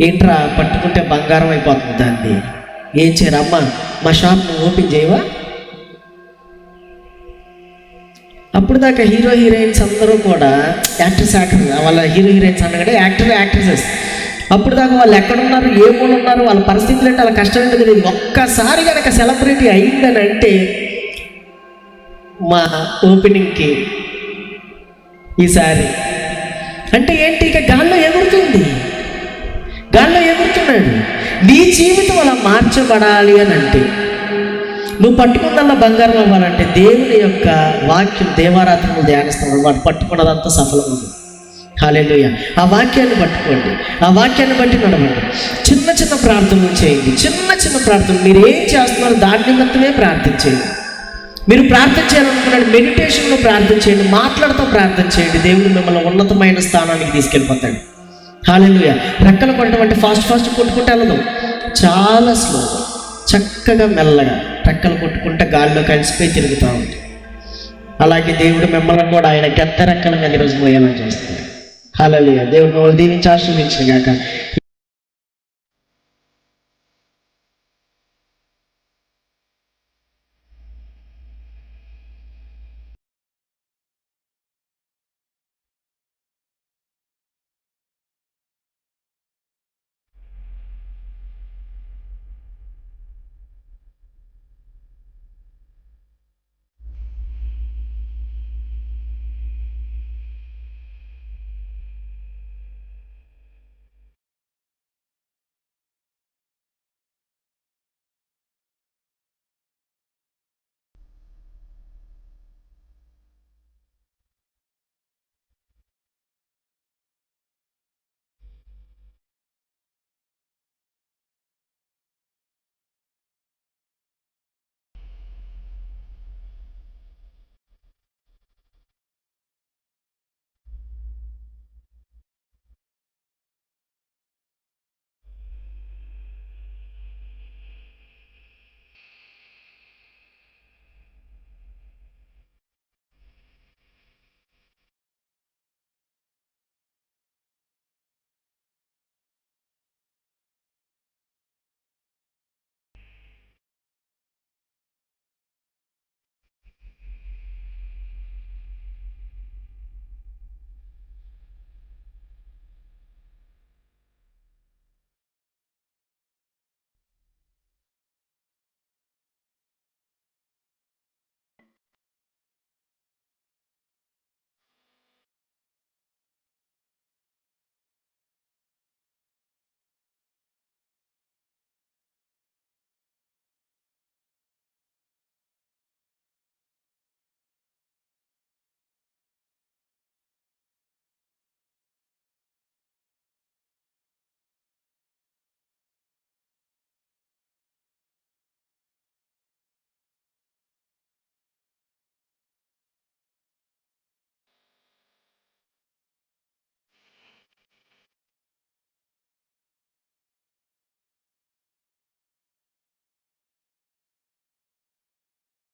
ఏంట్రా పట్టుకుంటే బంగారం అయిపోతుంది, దాన్ని ఏం చేయరు. అమ్మ మా షాప్ నువ్వు ఓపెన్ చేయవా? అప్పుడు దాకా హీరో హీరోయిన్స్ అందరూ కూడా యాక్టర్స్ వాళ్ళ హీరో హీరోయిన్స్ అనగానే యాక్ట్రెసెస్. అప్పుడు దాకా వాళ్ళు ఎక్కడున్నారు, ఏ మూలు ఉన్నారు, వాళ్ళ పరిస్థితులు ఏంటి, వాళ్ళ కష్టం ఏంటో తెలియదు. ఒక్కసారి కనుక సెలబ్రిటీ అయిందని అంటే మా ఓపెనింగ్కి ఈసారి అంటే ఏంటి, ఇక గాల్లో ఎగురుతున్నాడు. నీ జీవితం అలా మార్చబడాలి అని అంటే, నువ్వు పట్టుకున్నల్లా బంగారం అవ్వాలంటే దేవుని యొక్క వాక్యం దేవారాత్రులు ధ్యానిస్తున్నాడు. వాడు పట్టుకున్నదంతా సఫలమవుతుంది. హల్లెలూయా. ఆ వాక్యాన్ని పట్టుకోండి, ఆ వాక్యాన్ని బట్టి నడవండి. చిన్న చిన్న ప్రార్థనలు చేయండి. చిన్న ప్రార్థనలు మీరు ఏం చేస్తున్నారో దాని నిమిత్తమే ప్రార్థించేయండి. మీరు ప్రార్థన చేయాలనుకున్నాడు, మెడిటేషన్లో ప్రార్థన చేయండి, మాట్లాడుతూ ప్రార్థన చేయండి. దేవుడు మిమ్మల్ని ఉన్నతమైన స్థానానికి తీసుకెళ్ళిపోతాడు. హల్లెలూయా. రెక్కలు కొట్టడం అంటే ఫాస్ట్ కొట్టుకుంటే వెళ్ళదు, చాలా స్లోగా, చక్కగా మెల్లగా రెక్కలు కొట్టుకుంటే గాలిలో కలిసిపోయి తిరుగుతూ ఉంటుంది. అలాగే దేవుడు మిమ్మల్ని కూడా ఆయన గద్ద రెక్కల మీద ఈరోజు మోయాలని చేస్తాడు. హల్లెలూయా. దేవుడు దీవించి ఆశీర్వదించిన గాక.